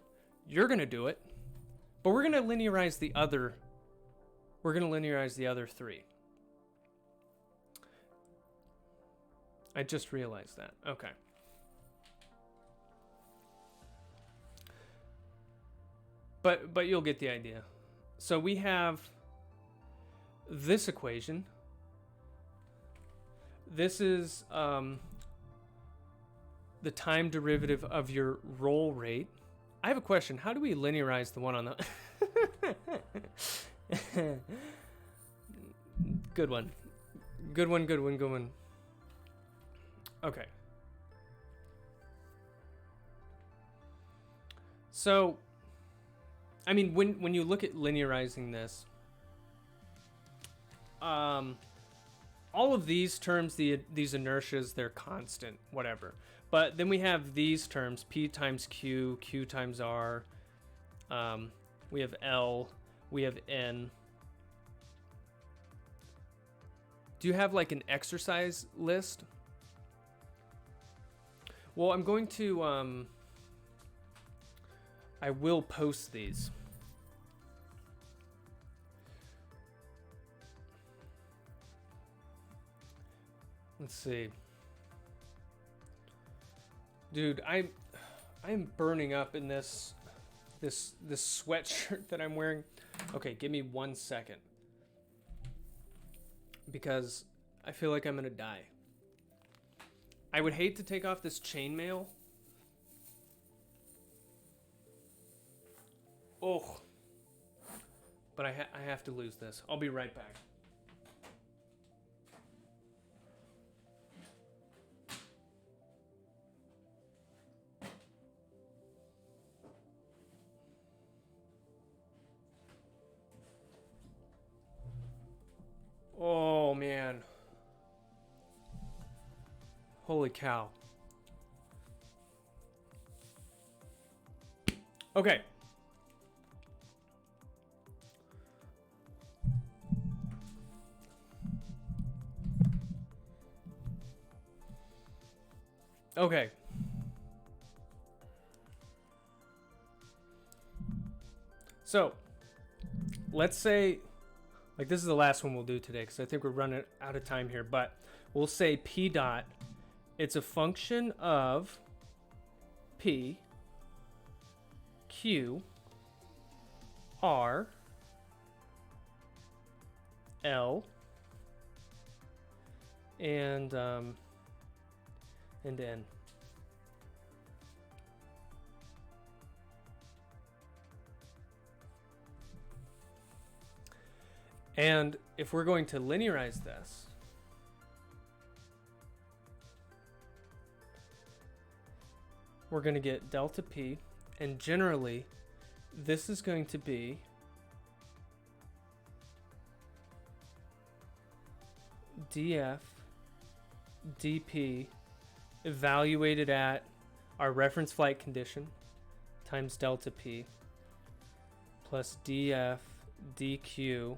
You're going to do it, but we're going to linearize the other. We're going to linearize the other 3. I just realized that. Okay. But you'll get the idea. So we have this equation. This is the time derivative of your roll rate. I have a question. How do we linearize the one on the... Good one. Good one, good one, good one. Okay. So, I mean, when you look at linearizing this, all of these terms, these inertias, they're constant, whatever. But then we have these terms, P times Q, Q times R. We have L, we have N. Do you have like an exercise list? Well, I'm going to, I will post these. Let's see. Dude, I'm burning up in this sweatshirt that I'm wearing. Okay, give me 1 second. Because I feel like I'm gonna die. I would hate to take off this chainmail. Oh. But I have to lose this. I'll be right back. Oh, man. Holy cow. Okay. Okay. So, let's say, like, this is the last one we'll do today because I think we're running out of time here, but we'll say P dot, it's a function of P, Q, R, L, and N. And if we're going to linearize this, we're going to get delta P, and generally this is going to be dF dP evaluated at our reference flight condition times delta P plus dF dQ,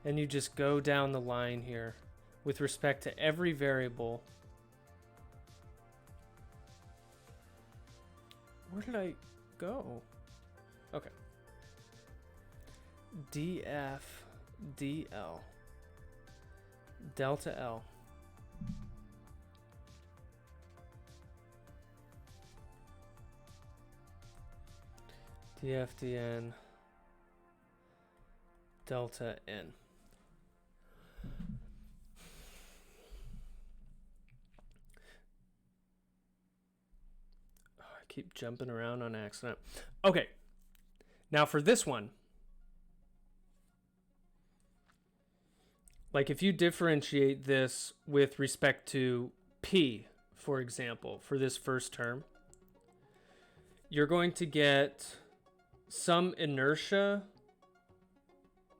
and you just go down the line here with respect to every variable. Where did I go? Okay. dF dL delta L dF dN delta N. Oh, I keep jumping around on accident. Okay. Now for this one, like if you differentiate this with respect to P, for example, for this first term, you're going to get some inertia,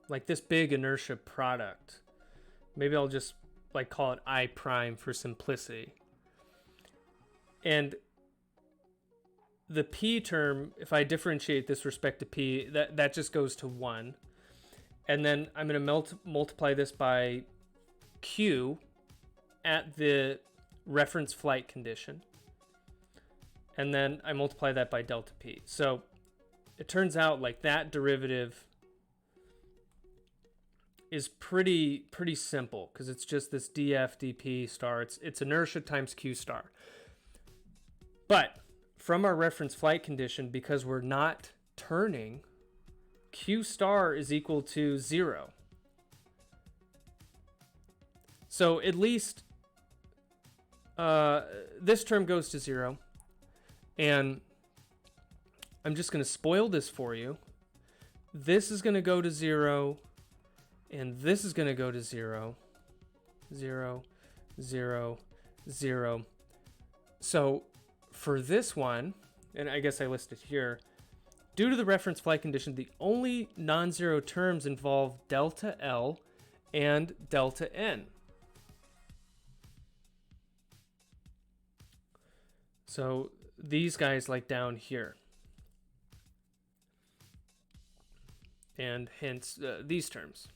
like this big inertia product. Maybe I'll just like call it I prime for simplicity. And the P term, if I differentiate this respect to P, that just goes to 1. And then I'm going to multiply this by Q at the reference flight condition. And then I multiply that by delta P. So it turns out like that derivative is pretty simple because it's just this df dp star. It's inertia times q star. But from our reference flight condition, because we're not turning, q star is equal to 0. So at least this term goes to 0. And I'm just going to spoil this for you. This is going to go to 0. And this is going to go to 0. 0, 0, 0. So for this one, and I guess I listed here, due to the reference flight condition, the only non-zero terms involve delta L and delta N. So these guys like down here. And hence these terms.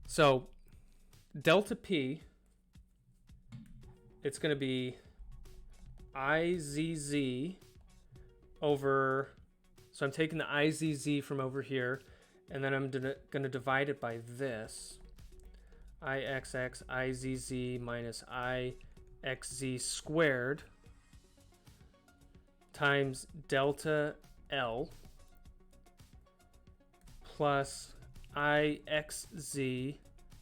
So delta P, it's going to be IZZ over, so I'm taking the IZZ from over here, and then I'm going to divide it by this. IXX IZZ minus IXZ squared times delta L plus IXZ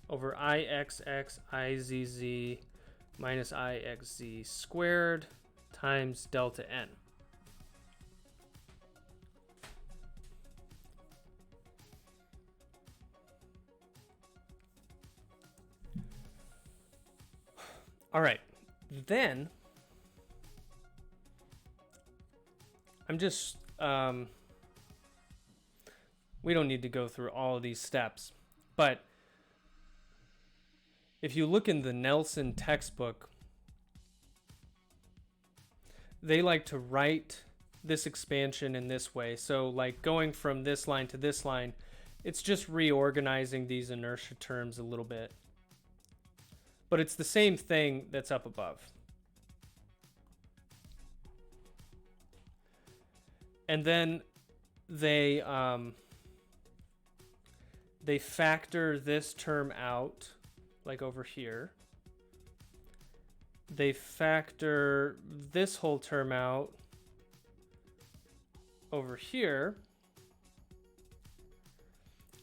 over IXX IZZ minus IXZ squared times delta N. All right, then I'm just, we don't need to go through all of these steps, but if you look in the Nelson textbook, they like to write this expansion in this way. So like going from this line to this line, it's just reorganizing these inertia terms a little bit. But it's the same thing that's up above. And then they factor this term out, like over here. They factor this whole term out over here.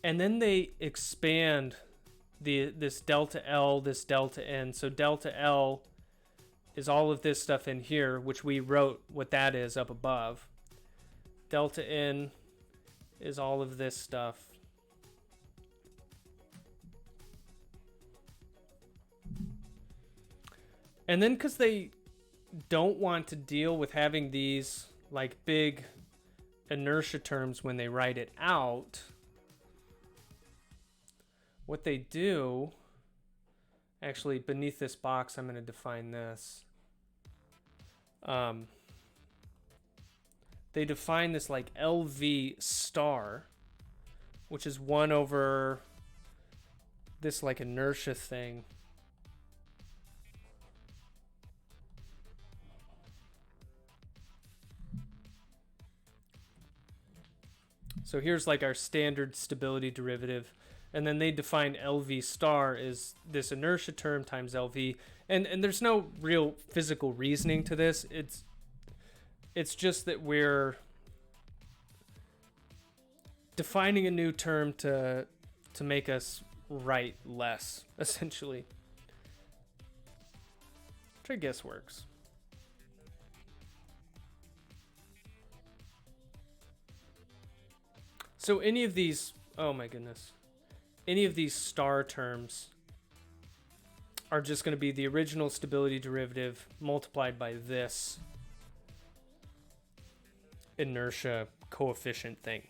And then they expand this delta L, this delta N. So delta L is all of this stuff in here, which we wrote what that is up above. Delta N is all of this stuff. And then because they don't want to deal with having these like big inertia terms when they write it out, what they do, actually beneath this box, I'm going to define this. They define this like LV star, which is 1 over this like inertia thing. So here's like our standard stability derivative. And then they define LV star as this inertia term times LV. And there's no real physical reasoning to this. It's just that we're defining a new term to make us write less, essentially. Which I guess works. So any of these, oh my goodness. Any of these star terms are just going to be the original stability derivative multiplied by this inertia coefficient thing.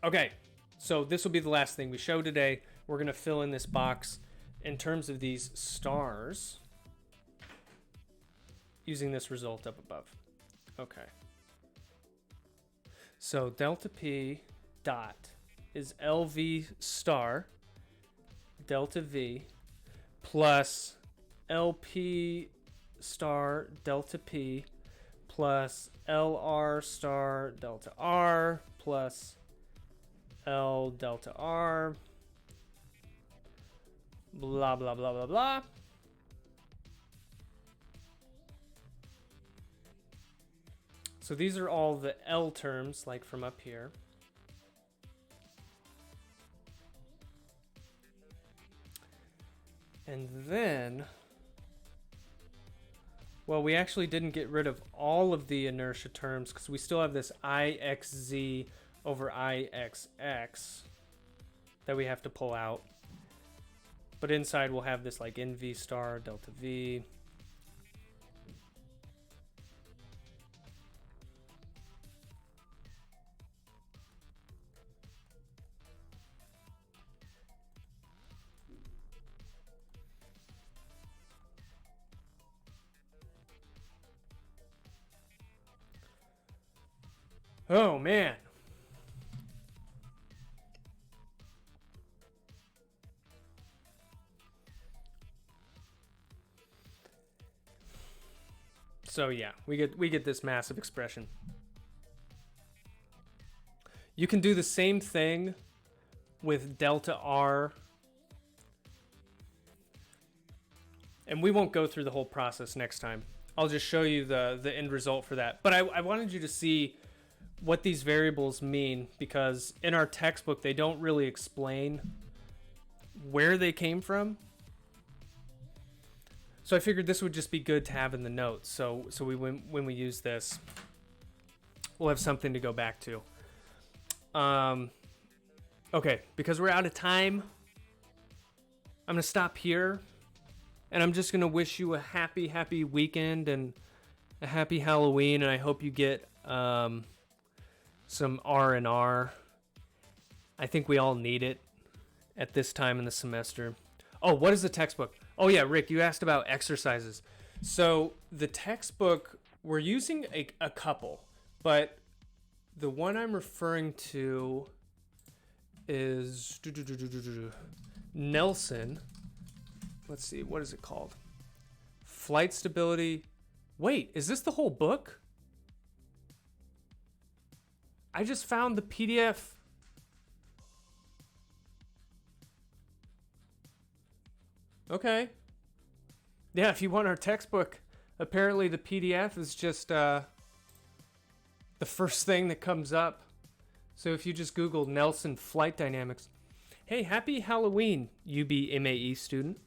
Okay, so this will be the last thing we show today. We're going to fill in this box in terms of these stars using this result up above. Okay. So delta P dot is LV star delta V plus LP star delta P plus LR star delta R plus L delta R, blah, blah, blah, blah, blah. So these are all the L terms, like from up here. And then, well, we actually didn't get rid of all of the inertia terms because we still have this IXZ over IXX that we have to pull out. But inside we'll have this like NV star delta V. Oh man. So yeah, we get this massive expression. You can do the same thing with delta R. And we won't go through the whole process next time. I'll just show you the end result for that. But I wanted you to see what these variables mean, because in our textbook they don't really explain where they came from. So I figured this would just be good to have in the notes. So when we use this, we'll have something to go back to. Okay, because we're out of time, I'm gonna stop here, and I'm just gonna wish you a happy weekend and a happy Halloween, and I hope you get some R&R. I think we all need it at this time in the semester. Oh, what is the textbook? Oh yeah, Rick, you asked about exercises. So the textbook, we're using a couple, but the one I'm referring to is Nelson. Let's see, what is it called? Flight Stability. Wait, is this the whole book? I just found the PDF. Okay. Yeah, if you want our textbook, apparently the PDF is just the first thing that comes up. So if you just Google Nelson Flight Dynamics. Hey, happy Halloween, UBMAE student.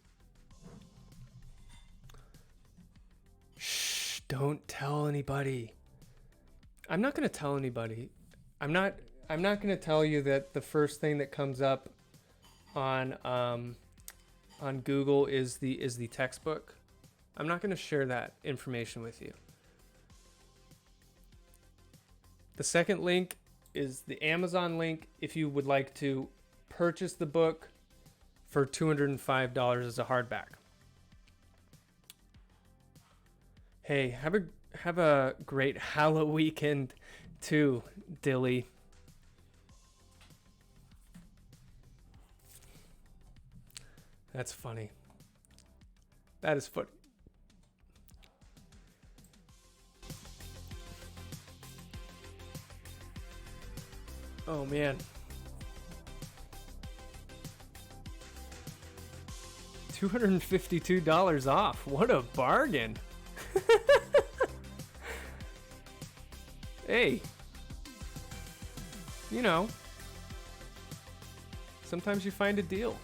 Shh, don't tell anybody. I'm not going to tell anybody. I'm not going to tell you that the first thing that comes up on Google is the textbook. I'm not going to share that information with you. The second link is the Amazon link if you would like to purchase the book for $205 as a hardback. Hey, have a great Halloween weekend too, Dilly. That's funny. That is funny. Oh man. $252 off. What a bargain. Hey. You know, sometimes you find a deal.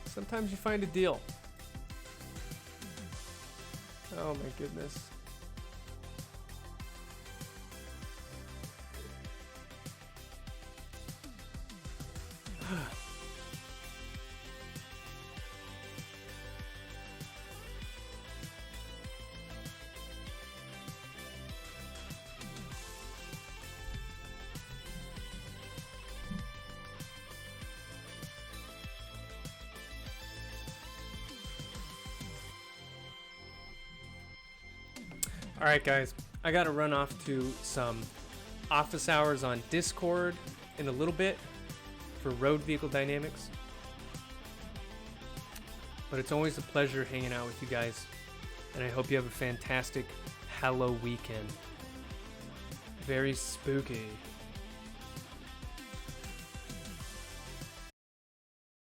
Sometimes you find a deal. Oh my goodness. All right, guys, I got to run off to some office hours on Discord in a little bit for road vehicle dynamics. But it's always a pleasure hanging out with you guys. And I hope you have a fantastic Halloween weekend. Very spooky.